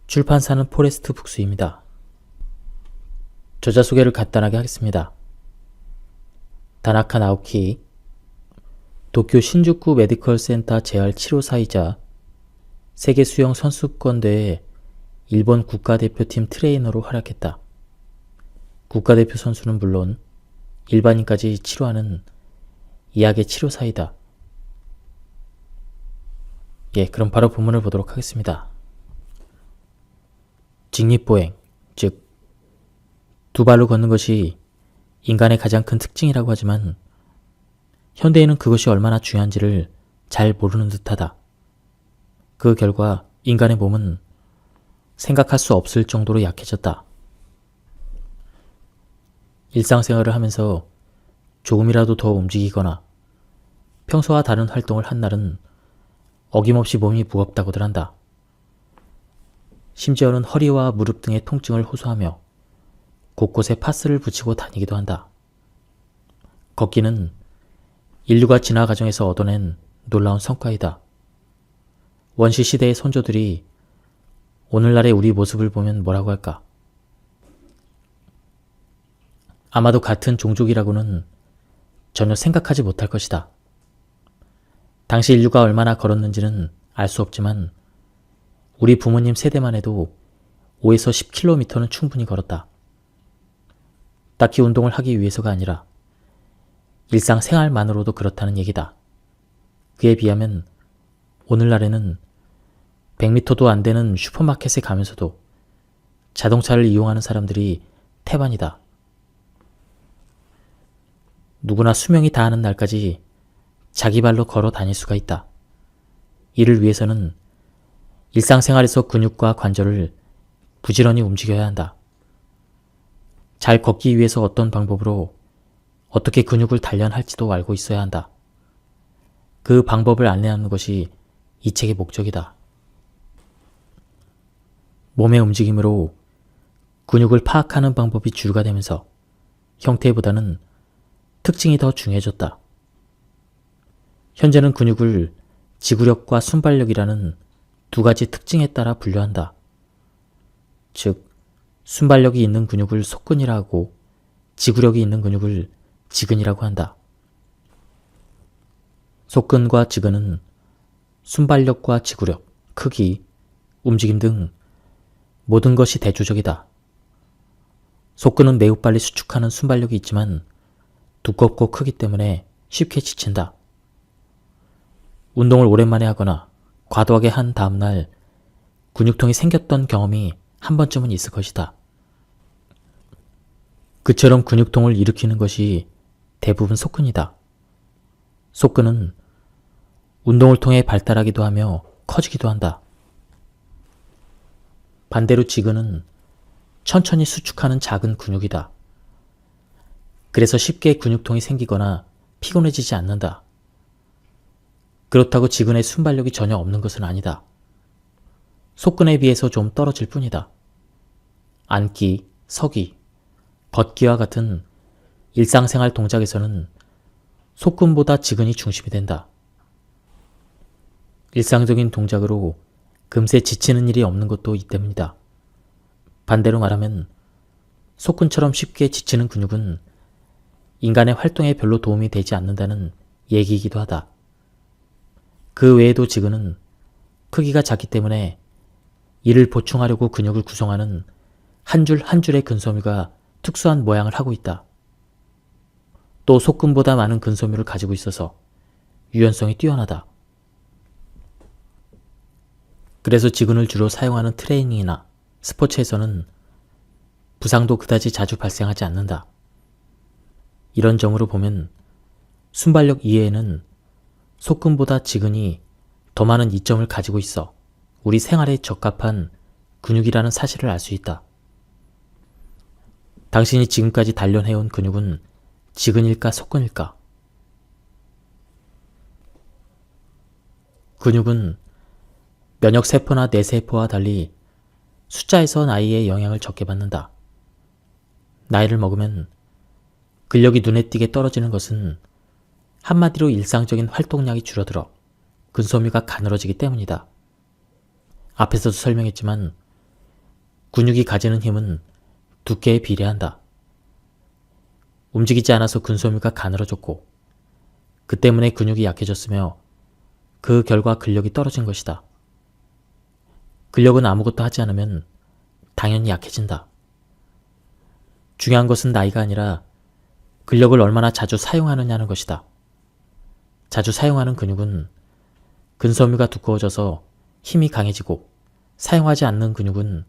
출판사는 포레스트 북스입니다. 저자 소개를 간단하게 하겠습니다. 다나카 나오키, 도쿄 신주쿠 메디컬 센터 재활 치료사이자 세계 수영 선수권대회 일본 국가대표팀 트레이너로 활약했다. 국가대표 선수는 물론 일반인까지 치료하는 이학의 치료사이다. 그럼 바로 본문을 보도록 하겠습니다. 직립보행, 즉 두 발로 걷는 것이 인간의 가장 큰 특징이라고 하지만 현대인은 그것이 얼마나 중요한지를 잘 모르는 듯하다. 그 결과 인간의 몸은 생각할 수 없을 정도로 약해졌다. 일상생활을 하면서 조금이라도 더 움직이거나 평소와 다른 활동을 한 날은 어김없이 몸이 무겁다고들 한다. 심지어는 허리와 무릎 등의 통증을 호소하며 곳곳에 파스를 붙이고 다니기도 한다. 걷기는 인류가 진화 과정에서 얻어낸 놀라운 성과이다. 원시 시대의 선조들이 오늘날의 우리 모습을 보면 뭐라고 할까? 아마도 같은 종족이라고는 전혀 생각하지 못할 것이다. 당시 인류가 얼마나 걸었는지는 알 수 없지만 우리 부모님 세대만 해도 5에서 10km는 충분히 걸었다. 딱히 운동을 하기 위해서가 아니라 일상생활만으로도 그렇다는 얘기다. 그에 비하면 오늘날에는 100m도 안 되는 슈퍼마켓에 가면서도 자동차를 이용하는 사람들이 태반이다. 누구나 수명이 다하는 날까지 자기 발로 걸어 다닐 수가 있다. 이를 위해서는 일상생활에서 근육과 관절을 부지런히 움직여야 한다. 잘 걷기 위해서 어떤 방법으로 어떻게 근육을 단련할지도 알고 있어야 한다. 그 방법을 안내하는 것이 이 책의 목적이다. 몸의 움직임으로 근육을 파악하는 방법이 주류가 되면서 형태보다는 특징이 더 중요해졌다. 현재는 근육을 지구력과 순발력이라는 두 가지 특징에 따라 분류한다. 즉, 순발력이 있는 근육을 속근이라 하고 지구력이 있는 근육을 지근이라고 한다. 속근과 지근은 순발력과 지구력, 크기, 움직임 등 모든 것이 대조적이다. 속근은 매우 빨리 수축하는 순발력이 있지만 두껍고 크기 때문에 쉽게 지친다. 운동을 오랜만에 하거나 과도하게 한 다음날 근육통이 생겼던 경험이 한 번쯤은 있을 것이다. 그처럼 근육통을 일으키는 것이 대부분 속근이다. 속근은 운동을 통해 발달하기도 하며 커지기도 한다. 반대로 지근은 천천히 수축하는 작은 근육이다. 그래서 쉽게 근육통이 생기거나 피곤해지지 않는다. 그렇다고 지근의 순발력이 전혀 없는 것은 아니다. 속근에 비해서 좀 떨어질 뿐이다. 앉기, 서기, 걷기와 같은 일상생활 동작에서는 속근보다 지근이 중심이 된다. 일상적인 동작으로 금세 지치는 일이 없는 것도 이 때문이다. 반대로 말하면 속근처럼 쉽게 지치는 근육은 인간의 활동에 별로 도움이 되지 않는다는 얘기이기도 하다. 그 외에도 지근은 크기가 작기 때문에 이를 보충하려고 근육을 구성하는 한 줄 한 줄의 근섬유가 특수한 모양을 하고 있다. 또 속근보다 많은 근섬유를 가지고 있어서 유연성이 뛰어나다. 그래서 지근을 주로 사용하는 트레이닝이나 스포츠에서는 부상도 그다지 자주 발생하지 않는다. 이런 점으로 보면 순발력 이외에는 속근보다 지근이 더 많은 이점을 가지고 있어 우리 생활에 적합한 근육이라는 사실을 알 수 있다. 당신이 지금까지 단련해온 근육은 지근일까 속근일까? 근육은 면역세포나 뇌세포와 달리 숫자에서 나이에 영향을 적게 받는다. 나이를 먹으면 근력이 눈에 띄게 떨어지는 것은 한마디로 일상적인 활동량이 줄어들어 근섬유가 가늘어지기 때문이다. 앞에서도 설명했지만 근육이 가지는 힘은 두께에 비례한다. 움직이지 않아서 근섬유가 가늘어졌고 그 때문에 근육이 약해졌으며 그 결과 근력이 떨어진 것이다. 근력은 아무것도 하지 않으면 당연히 약해진다. 중요한 것은 나이가 아니라 근력을 얼마나 자주 사용하느냐는 것이다. 자주 사용하는 근육은 근섬유가 두꺼워져서 힘이 강해지고 사용하지 않는 근육은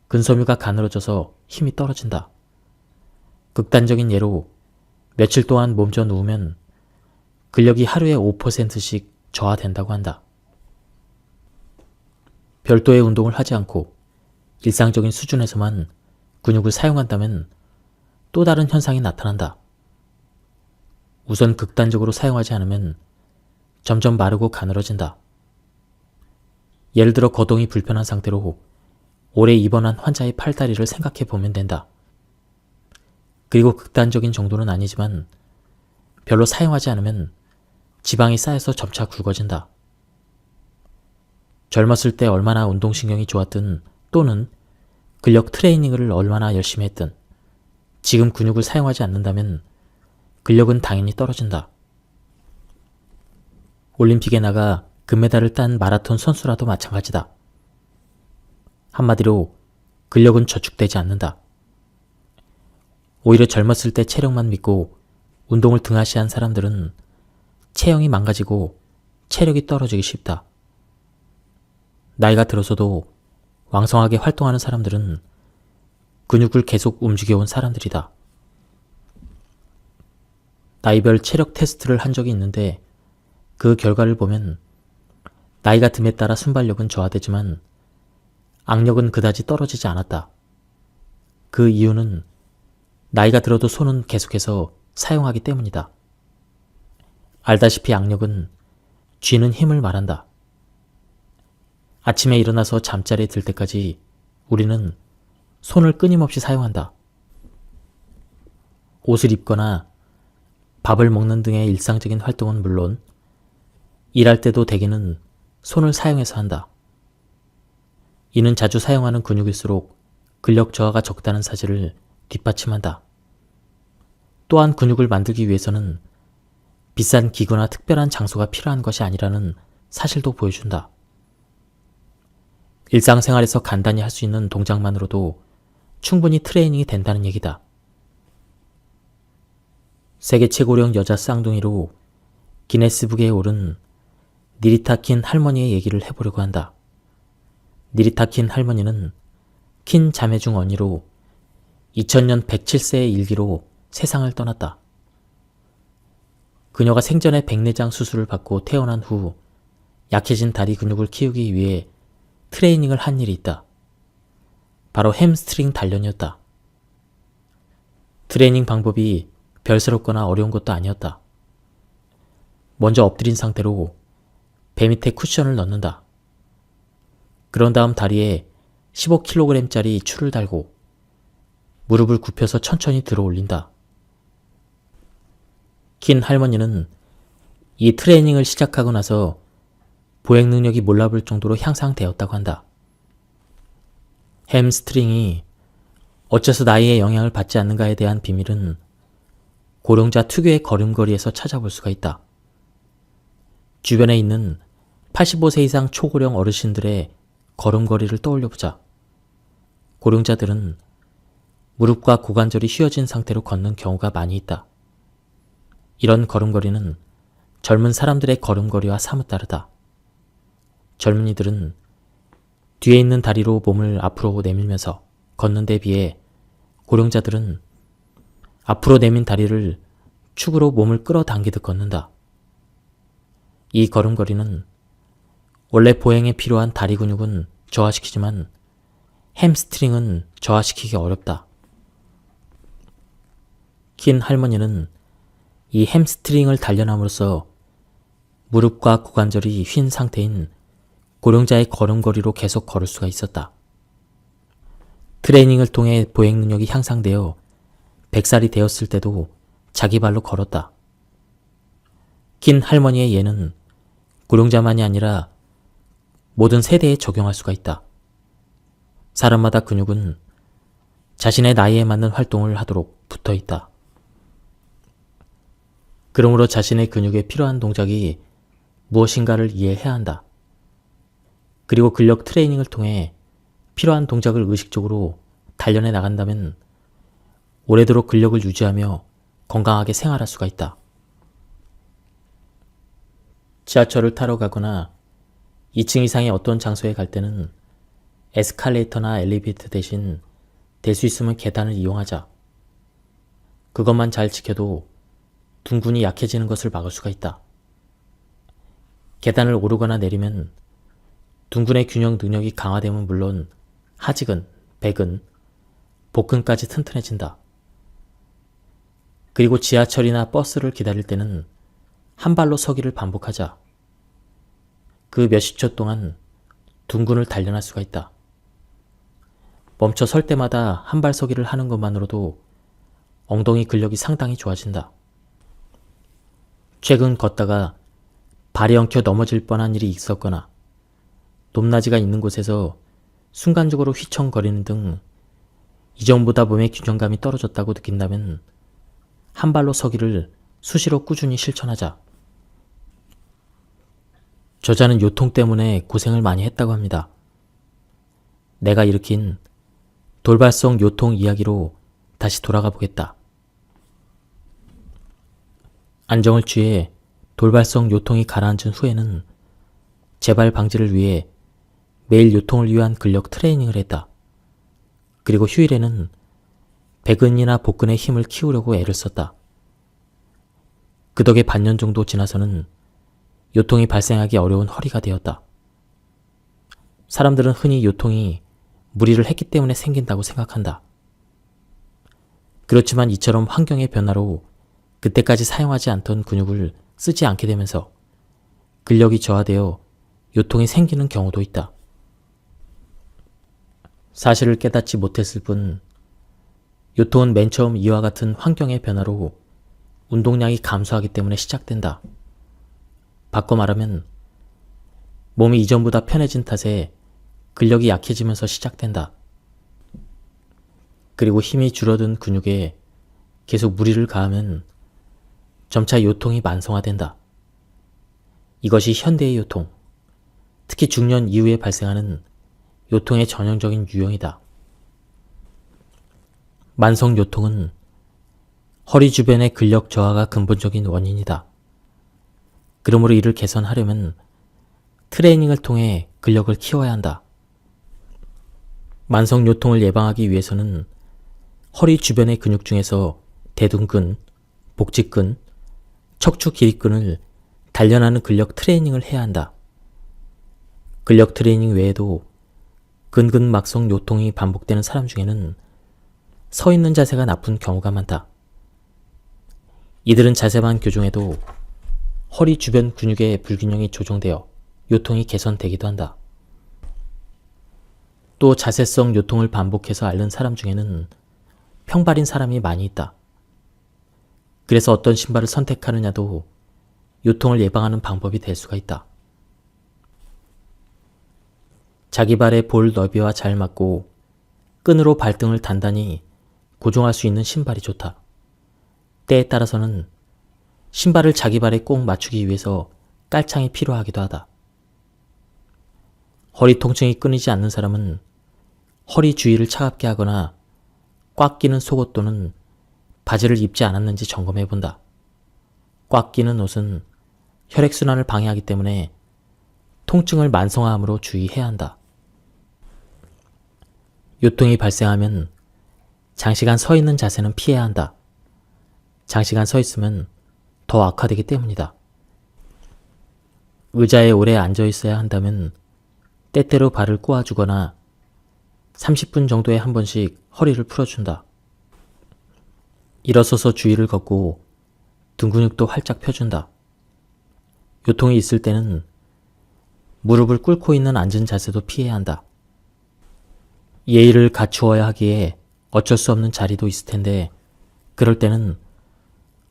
근섬유가 가늘어져서 힘이 떨어진다. 극단적인 예로 며칠 동안 몸져 누우면 근력이 하루에 5%씩 저하된다고 한다. 별도의 운동을 하지 않고 일상적인 수준에서만 근육을 사용한다면 또 다른 현상이 나타난다. 우선 극단적으로 사용하지 않으면 점점 마르고 가늘어진다. 예를 들어 거동이 불편한 상태로 오래 입원한 환자의 팔다리를 생각해 보면 된다. 그리고 극단적인 정도는 아니지만 별로 사용하지 않으면 지방이 쌓여서 점차 굵어진다. 젊었을 때 얼마나 운동신경이 좋았든 또는 근력 트레이닝을 얼마나 열심히 했든 지금 근육을 사용하지 않는다면 근력은 당연히 떨어진다. 올림픽에 나가 금메달을 딴 마라톤 선수라도 마찬가지다. 한마디로 근력은 저축되지 않는다. 오히려 젊었을 때 체력만 믿고 운동을 등한시한 사람들은 체형이 망가지고 체력이 떨어지기 쉽다. 나이가 들어서도 왕성하게 활동하는 사람들은 근육을 계속 움직여온 사람들이다. 나이별 체력 테스트를 한 적이 있는데 그 결과를 보면 나이가 듦에 따라 순발력은 저하되지만 악력은 그다지 떨어지지 않았다. 그 이유는 나이가 들어도 손은 계속해서 사용하기 때문이다. 알다시피 악력은 쥐는 힘을 말한다. 아침에 일어나서 잠자리에 들 때까지 우리는 손을 끊임없이 사용한다. 옷을 입거나 밥을 먹는 등의 일상적인 활동은 물론 일할 때도 대개는 손을 사용해서 한다. 이는 자주 사용하는 근육일수록 근력 저하가 적다는 사실을 뒷받침한다. 또한 근육을 만들기 위해서는 비싼 기구나 특별한 장소가 필요한 것이 아니라는 사실도 보여준다. 일상생활에서 간단히 할 수 있는 동작만으로도 충분히 트레이닝이 된다는 얘기다. 세계 최고령 여자 쌍둥이로 기네스북에 오른 니리타 킨 할머니의 얘기를 해보려고 한다. 니리타 킨 할머니는 킨 자매 중 언니로 2000년 107세의 일기로 세상을 떠났다. 그녀가 생전에 백내장 수술을 받고 태어난 후 약해진 다리 근육을 키우기 위해 트레이닝을 한 일이 있다. 바로 햄스트링 단련이었다. 트레이닝 방법이 별스럽거나 어려운 것도 아니었다. 먼저 엎드린 상태로 배 밑에 쿠션을 넣는다. 그런 다음 다리에 15kg짜리 추를 달고 무릎을 굽혀서 천천히 들어 올린다. 킨 할머니는 이 트레이닝을 시작하고 나서 보행 능력이 몰라볼 정도로 향상되었다고 한다. 햄스트링이 어째서 나이에 영향을 받지 않는가에 대한 비밀은 고령자 특유의 걸음걸이에서 찾아볼 수가 있다. 주변에 있는 85세 이상 초고령 어르신들의 걸음걸이를 떠올려보자. 고령자들은 무릎과 고관절이 휘어진 상태로 걷는 경우가 많이 있다. 이런 걸음걸이는 젊은 사람들의 걸음걸이와 사뭇 다르다. 젊은이들은 뒤에 있는 다리로 몸을 앞으로 내밀면서 걷는 데 비해 고령자들은 앞으로 내민 다리를 축으로 몸을 끌어당기듯 걷는다. 이 걸음걸이는 원래 보행에 필요한 다리 근육은 저하시키지만 햄스트링은 저하시키기 어렵다. 킨 할머니는 이 햄스트링을 단련함으로써 무릎과 고관절이 휜 상태인 고령자의 걸음걸이로 계속 걸을 수가 있었다. 트레이닝을 통해 보행 능력이 향상되어 100살이 되었을 때도 자기 발로 걸었다. 킨 할머니의 예는 고령자만이 아니라 모든 세대에 적용할 수가 있다. 사람마다 근육은 자신의 나이에 맞는 활동을 하도록 붙어 있다. 그러므로 자신의 근육에 필요한 동작이 무엇인가를 이해해야 한다. 그리고 근력 트레이닝을 통해 필요한 동작을 의식적으로 단련해 나간다면 오래도록 근력을 유지하며 건강하게 생활할 수가 있다. 지하철을 타러 가거나 2층 이상의 어떤 장소에 갈 때는 에스컬레이터나 엘리베이터 대신 될 수 있으면 계단을 이용하자. 그것만 잘 지켜도 둥근이 약해지는 것을 막을 수가 있다. 계단을 오르거나 내리면 둥근의 균형 능력이 강화되면 물론 하직은, 백은, 복근까지 튼튼해진다. 그리고 지하철이나 버스를 기다릴 때는 한 발로 서기를 반복하자. 그 몇십 초 동안 둥근을 단련할 수가 있다. 멈춰 설 때마다 한 발 서기를 하는 것만으로도 엉덩이 근력이 상당히 좋아진다. 최근 걷다가 발이 엉켜 넘어질 뻔한 일이 있었거나 높낮이가 있는 곳에서 순간적으로 휘청거리는 등 이전보다 몸의 균형감이 떨어졌다고 느낀다면 한 발로 서기를 수시로 꾸준히 실천하자. 저자는 요통 때문에 고생을 많이 했다고 합니다. 내가 일으킨 돌발성 요통 이야기로 다시 돌아가 보겠다. 안정을 취해 돌발성 요통이 가라앉은 후에는 재발 방지를 위해 매일 요통을 위한 근력 트레이닝을 했다. 그리고 휴일에는 배근이나 복근의 힘을 키우려고 애를 썼다. 그 덕에 반년 정도 지나서는 요통이 발생하기 어려운 허리가 되었다. 사람들은 흔히 요통이 무리를 했기 때문에 생긴다고 생각한다. 그렇지만 이처럼 환경의 변화로 그때까지 사용하지 않던 근육을 쓰지 않게 되면서 근력이 저하되어 요통이 생기는 경우도 있다. 사실을 깨닫지 못했을 뿐 요통은 맨 처음 이와 같은 환경의 변화로 운동량이 감소하기 때문에 시작된다. 바꿔 말하면 몸이 이전보다 편해진 탓에 근력이 약해지면서 시작된다. 그리고 힘이 줄어든 근육에 계속 무리를 가하면 점차 요통이 만성화된다. 이것이 현대의 요통, 특히 중년 이후에 발생하는 요통의 전형적인 유형이다. 만성 요통은 허리 주변의 근력 저하가 근본적인 원인이다. 그러므로 이를 개선하려면 트레이닝을 통해 근력을 키워야 한다. 만성 요통을 예방하기 위해서는 허리 주변의 근육 중에서 대둔근, 복직근, 척추 기립근을 단련하는 근력 트레이닝을 해야 한다. 근력 트레이닝 외에도 근근막성 요통이 반복되는 사람 중에는 서 있는 자세가 나쁜 경우가 많다. 이들은 자세만 교정해도 허리 주변 근육의 불균형이 조정되어 요통이 개선되기도 한다. 또 자세성 요통을 반복해서 앓는 사람 중에는 평발인 사람이 많이 있다. 그래서 어떤 신발을 선택하느냐도 요통을 예방하는 방법이 될 수가 있다. 자기 발의 볼 너비와 잘 맞고 끈으로 발등을 단단히 고정할 수 있는 신발이 좋다. 때에 따라서는 신발을 자기 발에 꼭 맞추기 위해서 깔창이 필요하기도 하다. 허리 통증이 끊이지 않는 사람은 허리 주위를 차갑게 하거나 꽉 끼는 속옷 또는 바지를 입지 않았는지 점검해 본다. 꽉 끼는 옷은 혈액순환을 방해하기 때문에 통증을 만성화함으로 주의해야 한다. 요통이 발생하면 장시간 서 있는 자세는 피해야 한다. 장시간 서 있으면 더 악화되기 때문이다. 의자에 오래 앉아 있어야 한다면 때때로 발을 꼬아주거나 30분 정도에 한 번씩 허리를 풀어준다. 일어서서 주위를 걷고 등 근육도 활짝 펴준다. 요통이 있을 때는 무릎을 꿇고 있는 앉은 자세도 피해야 한다. 예의를 갖추어야 하기에 어쩔 수 없는 자리도 있을 텐데 그럴 때는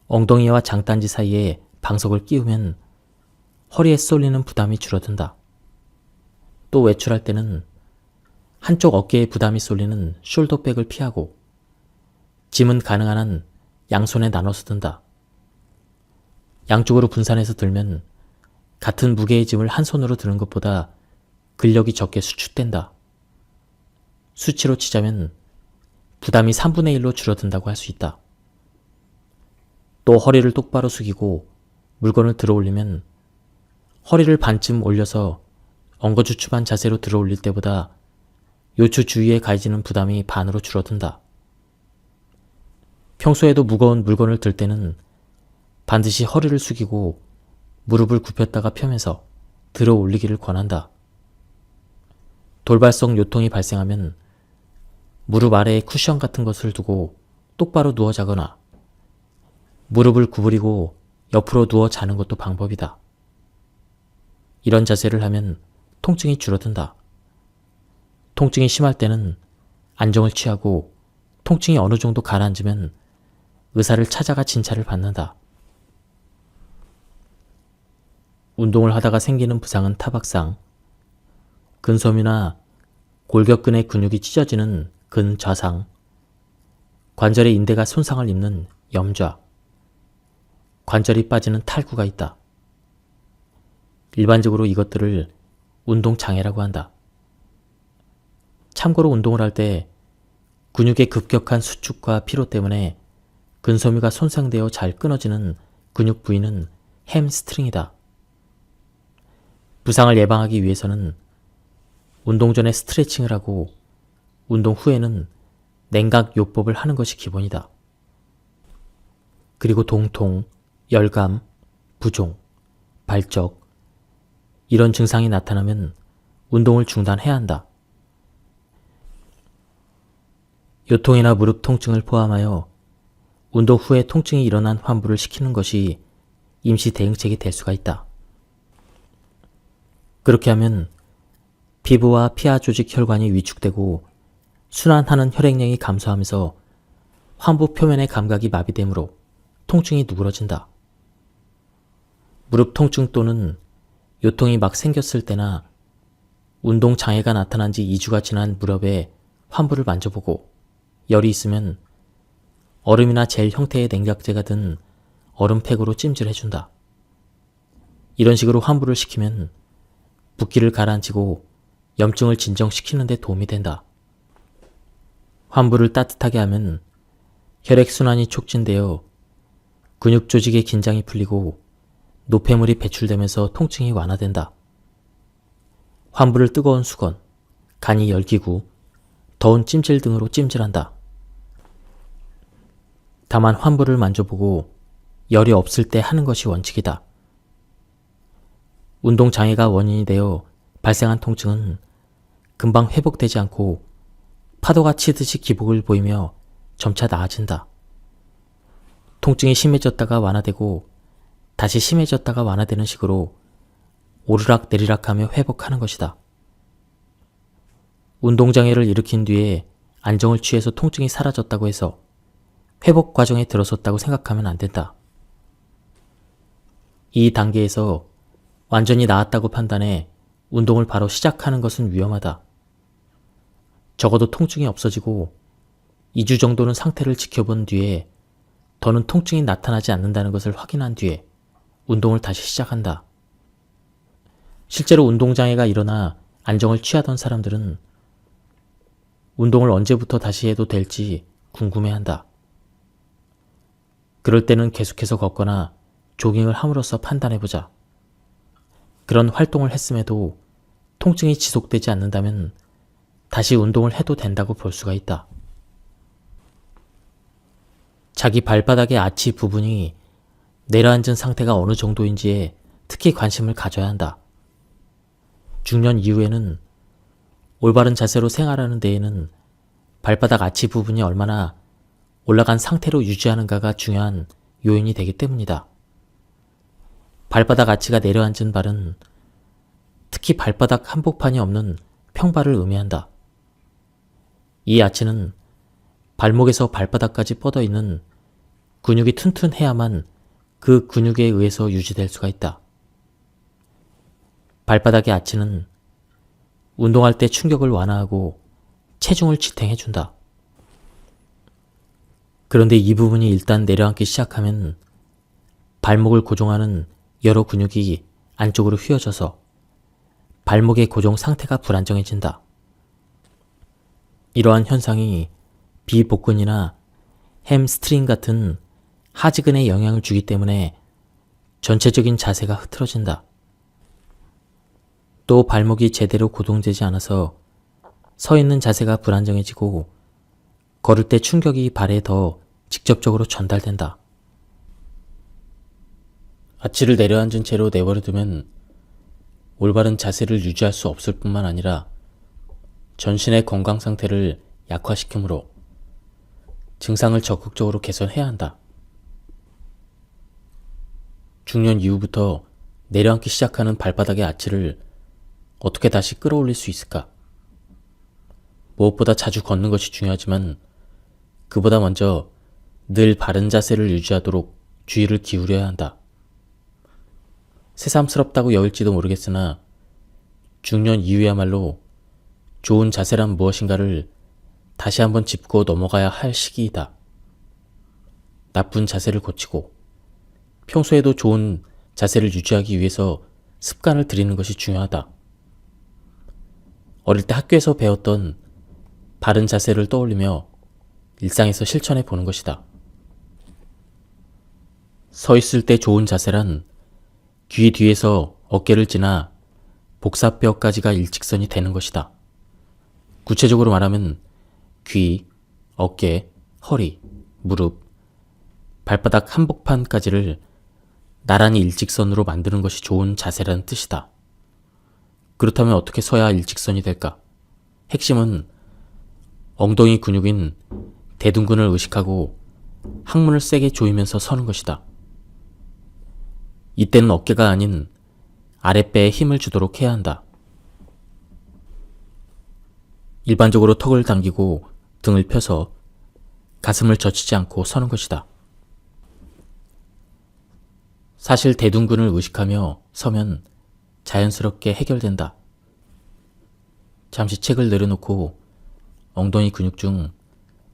엉덩이와 장단지 사이에 방석을 끼우면 허리에 쏠리는 부담이 줄어든다. 또 외출할 때는 한쪽 어깨에 부담이 쏠리는 숄더백을 피하고 짐은 가능한 한 양손에 나눠서 든다. 양쪽으로 분산해서 들면 같은 무게의 짐을 한 손으로 드는 것보다 근력이 적게 수축된다. 수치로 치자면 부담이 3분의 1로 줄어든다고 할 수 있다. 또 허리를 똑바로 숙이고 물건을 들어 올리면 허리를 반쯤 올려서 엉거주춤한 자세로 들어 올릴 때보다 요추 주위에 가해지는 부담이 반으로 줄어든다. 평소에도 무거운 물건을 들 때는 반드시 허리를 숙이고 무릎을 굽혔다가 펴면서 들어 올리기를 권한다. 돌발성 요통이 발생하면 무릎 아래에 쿠션 같은 것을 두고 똑바로 누워 자거나 무릎을 구부리고 옆으로 누워 자는 것도 방법이다. 이런 자세를 하면 통증이 줄어든다. 통증이 심할 때는 안정을 취하고 통증이 어느 정도 가라앉으면 의사를 찾아가 진찰을 받는다. 운동을 하다가 생기는 부상은 타박상, 근섬유나 골격근의 근육이 찢어지는 근좌상, 관절의 인대가 손상을 입는 염좌, 관절이 빠지는 탈구가 있다. 일반적으로 이것들을 운동장애라고 한다. 참고로 운동을 할 때 근육의 급격한 수축과 피로 때문에 근섬유가 손상되어 잘 끊어지는 근육 부위는 햄스트링이다. 부상을 예방하기 위해서는 운동 전에 스트레칭을 하고 운동 후에는 냉각요법을 하는 것이 기본이다. 그리고 동통, 열감, 부종, 발적 이런 증상이 나타나면 운동을 중단해야 한다. 요통이나 무릎 통증을 포함하여 운동 후에 통증이 일어난 환부를 시키는 것이 임시 대응책이 될 수가 있다. 그렇게 하면 피부와 피하 조직 혈관이 위축되고 순환하는 혈액량이 감소하면서 환부 표면의 감각이 마비되므로 통증이 누그러진다. 무릎 통증 또는 요통이 막 생겼을 때나 운동 장애가 나타난 지 2주가 지난 무렵에 환부를 만져보고 열이 있으면 얼음이나 젤 형태의 냉각제가 든 얼음팩으로 찜질해준다. 이런 식으로 환부를 시키면 붓기를 가라앉히고 염증을 진정시키는 데 도움이 된다. 환부를 따뜻하게 하면 혈액순환이 촉진되어 근육 조직의 긴장이 풀리고 노폐물이 배출되면서 통증이 완화된다. 환부를 뜨거운 수건, 간이 열기구, 더운 찜질 등으로 찜질한다. 다만 환부를 만져보고 열이 없을 때 하는 것이 원칙이다. 운동장애가 원인이 되어 발생한 통증은 금방 회복되지 않고 파도가 치듯이 기복을 보이며 점차 나아진다. 통증이 심해졌다가 완화되고 다시 심해졌다가 완화되는 식으로 오르락 내리락하며 회복하는 것이다. 운동장애를 일으킨 뒤에 안정을 취해서 통증이 사라졌다고 해서 회복 과정에 들어섰다고 생각하면 안 된다. 이 단계에서 완전히 나았다고 판단해 운동을 바로 시작하는 것은 위험하다. 적어도 통증이 없어지고 2주 정도는 상태를 지켜본 뒤에 더는 통증이 나타나지 않는다는 것을 확인한 뒤에 운동을 다시 시작한다. 실제로 운동장애가 일어나 안정을 취하던 사람들은 운동을 언제부터 다시 해도 될지 궁금해한다. 그럴 때는 계속해서 걷거나 조깅을 함으로써 판단해보자. 그런 활동을 했음에도 통증이 지속되지 않는다면 다시 운동을 해도 된다고 볼 수가 있다. 자기 발바닥의 아치 부분이 내려앉은 상태가 어느 정도인지에 특히 관심을 가져야 한다. 중년 이후에는 올바른 자세로 생활하는 데에는 발바닥 아치 부분이 얼마나 올라간 상태로 유지하는가가 중요한 요인이 되기 때문이다. 발바닥 아치가 내려앉은 발은 특히 발바닥 한복판이 없는 평발을 의미한다. 이 아치는 발목에서 발바닥까지 뻗어 있는 근육이 튼튼해야만 그 근육에 의해서 유지될 수가 있다. 발바닥의 아치는 운동할 때 충격을 완화하고 체중을 지탱해준다. 그런데 이 부분이 일단 내려앉기 시작하면 발목을 고정하는 여러 근육이 안쪽으로 휘어져서 발목의 고정 상태가 불안정해진다. 이러한 현상이 비복근이나 햄스트링 같은 하지근에 영향을 주기 때문에 전체적인 자세가 흐트러진다. 또 발목이 제대로 고정되지 않아서 서 있는 자세가 불안정해지고 걸을 때 충격이 발에 더 직접적으로 전달된다. 아치를 내려앉은 채로 내버려두면 올바른 자세를 유지할 수 없을 뿐만 아니라 전신의 건강 상태를 약화시키므로 증상을 적극적으로 개선해야 한다. 중년 이후부터 내려앉기 시작하는 발바닥의 아치를 어떻게 다시 끌어올릴 수 있을까? 무엇보다 자주 걷는 것이 중요하지만 그보다 먼저 늘 바른 자세를 유지하도록 주의를 기울여야 한다. 새삼스럽다고 여길지도 모르겠으나 중년 이후야말로 좋은 자세란 무엇인가를 다시 한번 짚고 넘어가야 할 시기이다. 나쁜 자세를 고치고 평소에도 좋은 자세를 유지하기 위해서 습관을 들이는 것이 중요하다. 어릴 때 학교에서 배웠던 바른 자세를 떠올리며 일상에서 실천해 보는 것이다. 서 있을 때 좋은 자세란 귀 뒤에서 어깨를 지나 복사뼈까지가 일직선이 되는 것이다. 구체적으로 말하면 귀, 어깨, 허리, 무릎, 발바닥 한복판까지를 나란히 일직선으로 만드는 것이 좋은 자세라는 뜻이다. 그렇다면 어떻게 서야 일직선이 될까? 핵심은 엉덩이 근육인 대둔근을 의식하고 항문을 세게 조이면서 서는 것이다. 이때는 어깨가 아닌 아랫배에 힘을 주도록 해야 한다. 일반적으로 턱을 당기고 등을 펴서 가슴을 젖히지 않고 서는 것이다. 사실 대둔근을 의식하며 서면 자연스럽게 해결된다. 잠시 책을 내려놓고 엉덩이 근육 중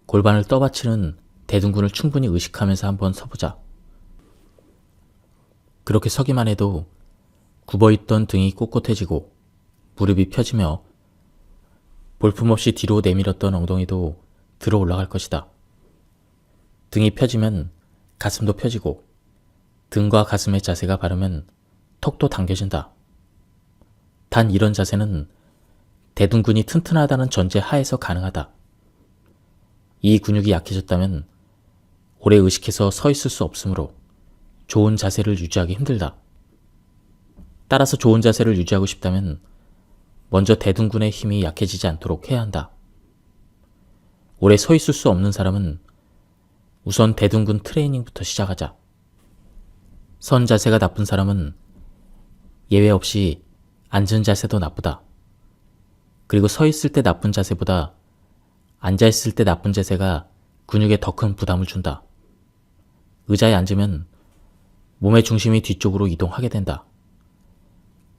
골반을 떠받치는 대둔근을 충분히 의식하면서 한번 서보자. 그렇게 서기만 해도 굽어있던 등이 꼿꼿해지고 무릎이 펴지며 볼품없이 뒤로 내밀었던 엉덩이도 들어 올라갈 것이다. 등이 펴지면 가슴도 펴지고 등과 가슴의 자세가 바르면 턱도 당겨진다. 단 이런 자세는 대둔근이 튼튼하다는 전제 하에서 가능하다. 이 근육이 약해졌다면 오래 의식해서 서 있을 수 없으므로 좋은 자세를 유지하기 힘들다. 따라서 좋은 자세를 유지하고 싶다면 먼저 대둔근의 힘이 약해지지 않도록 해야 한다. 오래 서 있을 수 없는 사람은 우선 대둔근 트레이닝부터 시작하자. 선 자세가 나쁜 사람은 예외 없이 앉은 자세도 나쁘다. 그리고 서 있을 때 나쁜 자세보다 앉아 있을 때 나쁜 자세가 근육에 더 큰 부담을 준다. 의자에 앉으면 몸의 중심이 뒤쪽으로 이동하게 된다.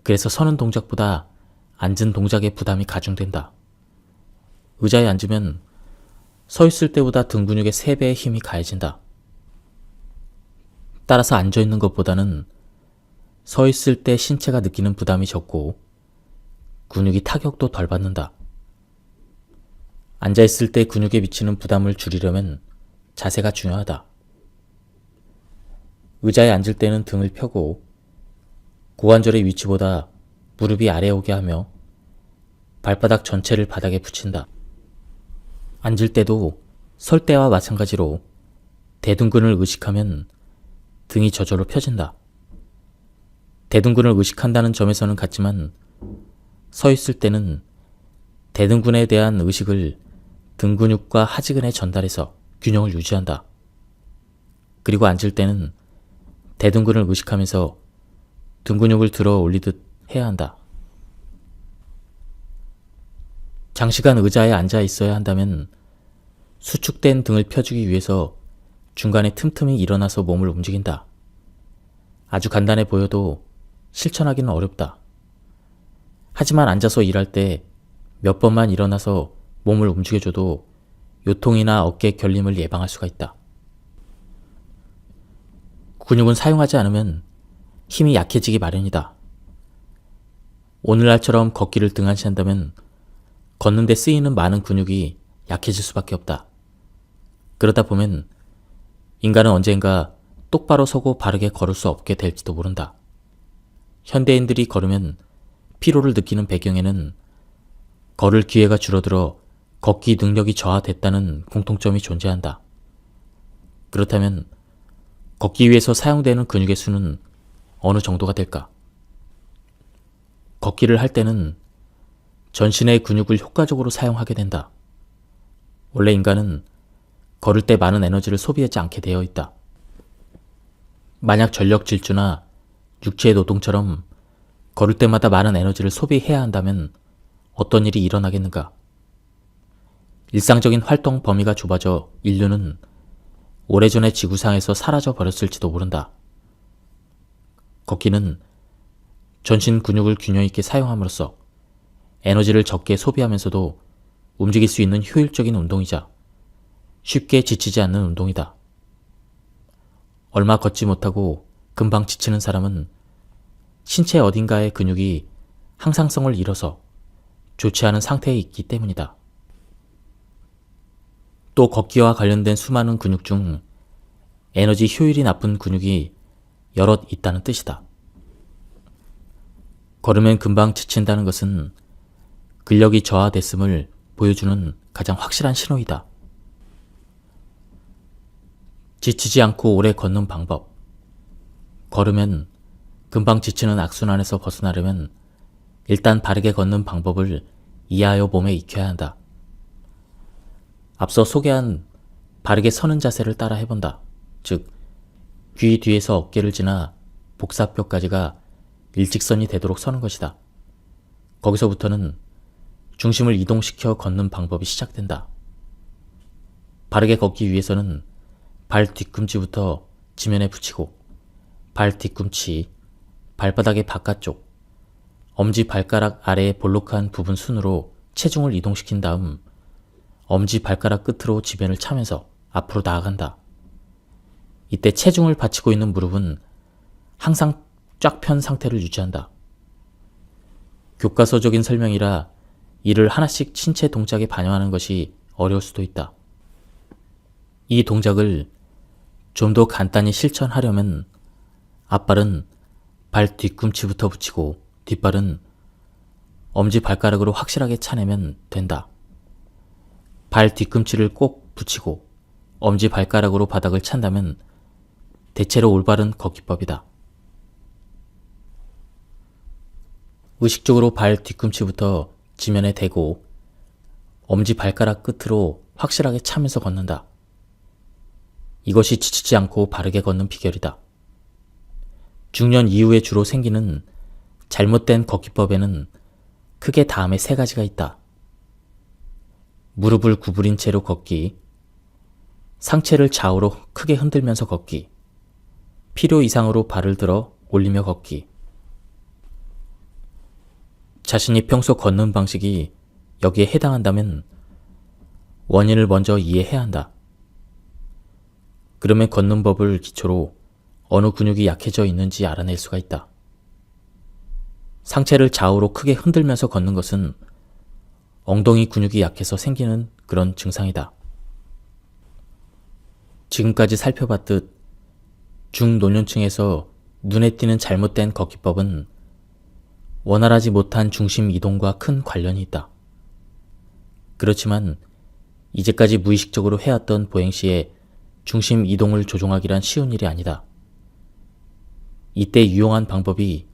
그래서 서는 동작보다 앉은 동작의 부담이 가중된다. 의자에 앉으면 서 있을 때보다 등 근육의 3배의 힘이 가해진다. 따라서 앉아있는 것보다는 서 있을 때 신체가 느끼는 부담이 적고 근육이 타격도 덜 받는다. 앉아있을 때 근육에 미치는 부담을 줄이려면 자세가 중요하다. 의자에 앉을 때는 등을 펴고 고관절의 위치보다 무릎이 아래 오게 하며 발바닥 전체를 바닥에 붙인다. 앉을 때도 설 때와 마찬가지로 대둔근을 의식하면 등이 저절로 펴진다. 대둔근을 의식한다는 점에서는 같지만 서 있을 때는 대둔근에 대한 의식을 등 근육과 하지근에 전달해서 균형을 유지한다. 그리고 앉을 때는 대둔근을 의식하면서 등 근육을 들어 올리듯 해야 한다. 장시간 의자에 앉아 있어야 한다면 수축된 등을 펴주기 위해서 중간에 틈틈이 일어나서 몸을 움직인다. 아주 간단해 보여도 실천하기는 어렵다. 하지만 앉아서 일할 때 몇 번만 일어나서 몸을 움직여줘도 요통이나 어깨 결림을 예방할 수가 있다. 근육은 사용하지 않으면 힘이 약해지기 마련이다. 오늘날처럼 걷기를 등한시한다면 걷는 데 쓰이는 많은 근육이 약해질 수밖에 없다. 그러다 보면 인간은 언젠가 똑바로 서고 바르게 걸을 수 없게 될지도 모른다. 현대인들이 걸으면 피로를 느끼는 배경에는 걸을 기회가 줄어들어 걷기 능력이 저하됐다는 공통점이 존재한다. 그렇다면 걷기 위해서 사용되는 근육의 수는 어느 정도가 될까? 걷기를 할 때는 전신의 근육을 효과적으로 사용하게 된다. 원래 인간은 걸을 때 많은 에너지를 소비하지 않게 되어 있다. 만약 전력 질주나 육체의 노동처럼 걸을 때마다 많은 에너지를 소비해야 한다면 어떤 일이 일어나겠는가? 일상적인 활동 범위가 좁아져 인류는 오래전에 지구상에서 사라져 버렸을지도 모른다. 걷기는 전신 근육을 균형 있게 사용함으로써 에너지를 적게 소비하면서도 움직일 수 있는 효율적인 운동이자 쉽게 지치지 않는 운동이다. 얼마 걷지 못하고 금방 지치는 사람은 신체 어딘가의 근육이 항상성을 잃어서 좋지 않은 상태에 있기 때문이다. 또 걷기와 관련된 수많은 근육 중 에너지 효율이 나쁜 근육이 여럿 있다는 뜻이다. 걸으면 금방 지친다는 것은 근력이 저하됐음을 보여주는 가장 확실한 신호이다. 지치지 않고 오래 걷는 방법. 걸으면 금방 지치는 악순환에서 벗어나려면 일단 바르게 걷는 방법을 이해하여 몸에 익혀야 한다. 앞서 소개한 바르게 서는 자세를 따라 해본다. 즉, 귀 뒤에서 어깨를 지나 복사뼈까지가 일직선이 되도록 서는 것이다. 거기서부터는 중심을 이동시켜 걷는 방법이 시작된다. 바르게 걷기 위해서는 발 뒤꿈치부터 지면에 붙이고 발 뒤꿈치, 발바닥의 바깥쪽, 엄지발가락 아래의 볼록한 부분 순으로 체중을 이동시킨 다음 엄지발가락 끝으로 지면을 차면서 앞으로 나아간다. 이때 체중을 받치고 있는 무릎은 항상 쫙 편 상태를 유지한다. 교과서적인 설명이라 이를 하나씩 신체 동작에 반영하는 것이 어려울 수도 있다. 이 동작을 좀 더 간단히 실천하려면 앞발은 발 뒤꿈치부터 붙이고 뒷발은 엄지발가락으로 확실하게 차내면 된다. 발 뒤꿈치를 꼭 붙이고 엄지발가락으로 바닥을 찬다면 대체로 올바른 걷기법이다. 의식적으로 발 뒤꿈치부터 지면에 대고 엄지발가락 끝으로 확실하게 차면서 걷는다. 이것이 지치지 않고 바르게 걷는 비결이다. 중년 이후에 주로 생기는 잘못된 걷기법에는 크게 다음에 3가지가 있다. 무릎을 구부린 채로 걷기, 상체를 좌우로 크게 흔들면서 걷기, 필요 이상으로 발을 들어 올리며 걷기. 자신이 평소 걷는 방식이 여기에 해당한다면 원인을 먼저 이해해야 한다. 그러면 걷는 법을 기초로 어느 근육이 약해져 있는지 알아낼 수가 있다. 상체를 좌우로 크게 흔들면서 걷는 것은 엉덩이 근육이 약해서 생기는 그런 증상이다. 지금까지 살펴봤듯 중노년층에서 눈에 띄는 잘못된 걷기법은 원활하지 못한 중심 이동과 큰 관련이 있다. 그렇지만 이제까지 무의식적으로 해왔던 보행 시에 중심 이동을 조종하기란 쉬운 일이 아니다. 이때 유용한 방법이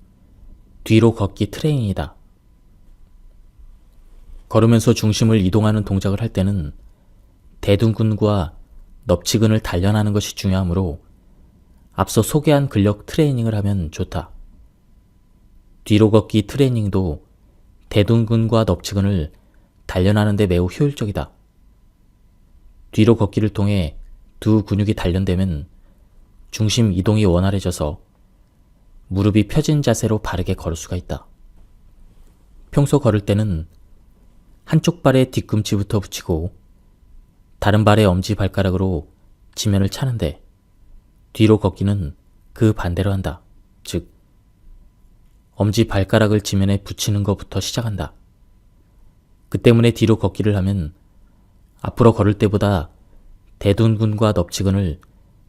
뒤로 걷기 트레이닝이다. 걸으면서 중심을 이동하는 동작을 할 때는 대둔근과 넙치근을 단련하는 것이 중요하므로 앞서 소개한 근력 트레이닝을 하면 좋다. 뒤로 걷기 트레이닝도 대둔근과 넙치근을 단련하는 데 매우 효율적이다. 뒤로 걷기를 통해 두 근육이 단련되면 중심 이동이 원활해져서 무릎이 펴진 자세로 바르게 걸을 수가 있다. 평소 걸을 때는 한쪽 발에 뒤꿈치부터 붙이고 다른 발의 엄지발가락으로 지면을 차는데 뒤로 걷기는 그 반대로 한다. 즉, 엄지발가락을 지면에 붙이는 것부터 시작한다. 그 때문에 뒤로 걷기를 하면 앞으로 걸을 때보다 대둔근과 넙치근을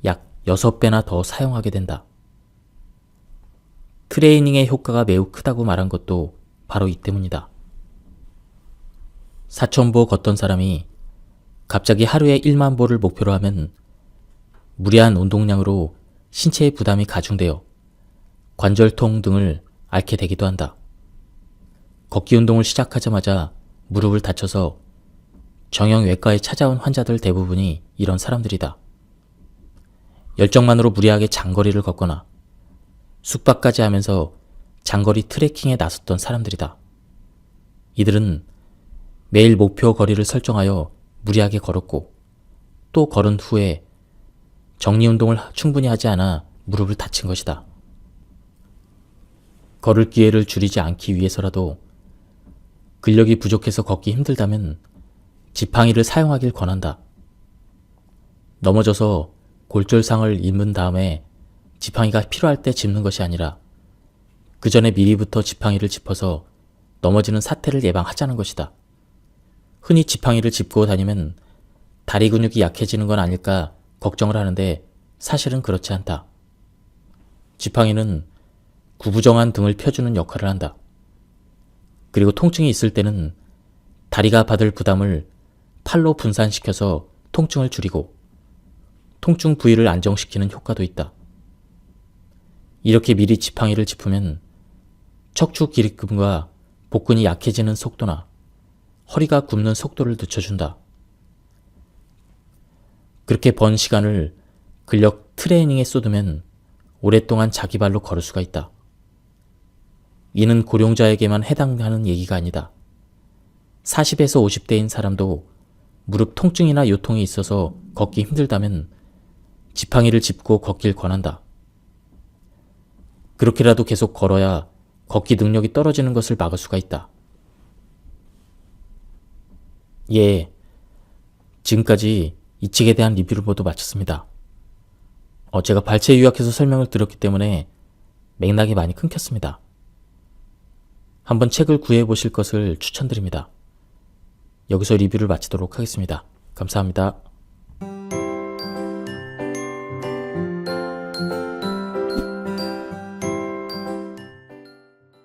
약 6배나 더 사용하게 된다. 트레이닝의 효과가 매우 크다고 말한 것도 바로 이 때문이다. 4,000보 걷던 사람이 갑자기 하루에 1만 보를 목표로 하면 무리한 운동량으로 신체의 부담이 가중되어 관절통 등을 앓게 되기도 한다. 걷기 운동을 시작하자마자 무릎을 다쳐서 정형외과에 찾아온 환자들 대부분이 이런 사람들이다. 열정만으로 무리하게 장거리를 걷거나 숙박까지 하면서 장거리 트레킹에 나섰던 사람들이다. 이들은 매일 목표 거리를 설정하여 무리하게 걸었고 또 걸은 후에 정리운동을 충분히 하지 않아 무릎을 다친 것이다. 걸을 기회를 줄이지 않기 위해서라도 근력이 부족해서 걷기 힘들다면 지팡이를 사용하길 권한다. 넘어져서 골절상을 입은 다음에 지팡이가 필요할 때 짚는 것이 아니라 그 전에 미리부터 지팡이를 짚어서 넘어지는 사태를 예방하자는 것이다. 흔히 지팡이를 짚고 다니면 다리 근육이 약해지는 건 아닐까 걱정을 하는데 사실은 그렇지 않다. 지팡이는 구부정한 등을 펴주는 역할을 한다. 그리고 통증이 있을 때는 다리가 받을 부담을 팔로 분산시켜서 통증을 줄이고 통증 부위를 안정시키는 효과도 있다. 이렇게 미리 지팡이를 짚으면 척추 기립근과 복근이 약해지는 속도나 허리가 굽는 속도를 늦춰준다. 그렇게 번 시간을 근력 트레이닝에 쏟으면 오랫동안 자기 발로 걸을 수가 있다. 이는 고령자에게만 해당하는 얘기가 아니다. 40에서 50대인 사람도 무릎 통증이나 요통이 있어서 걷기 힘들다면 지팡이를 짚고 걷길 권한다. 그렇게라도 계속 걸어야 걷기 능력이 떨어지는 것을 막을 수가 있다. 예, 지금까지 이 책에 대한 리뷰를 모두 마쳤습니다. 제가 발췌 요약해서 설명을 드렸기 때문에 맥락이 많이 끊겼습니다. 한번 책을 구해보실 것을 추천드립니다. 여기서 리뷰를 마치도록 하겠습니다. 감사합니다.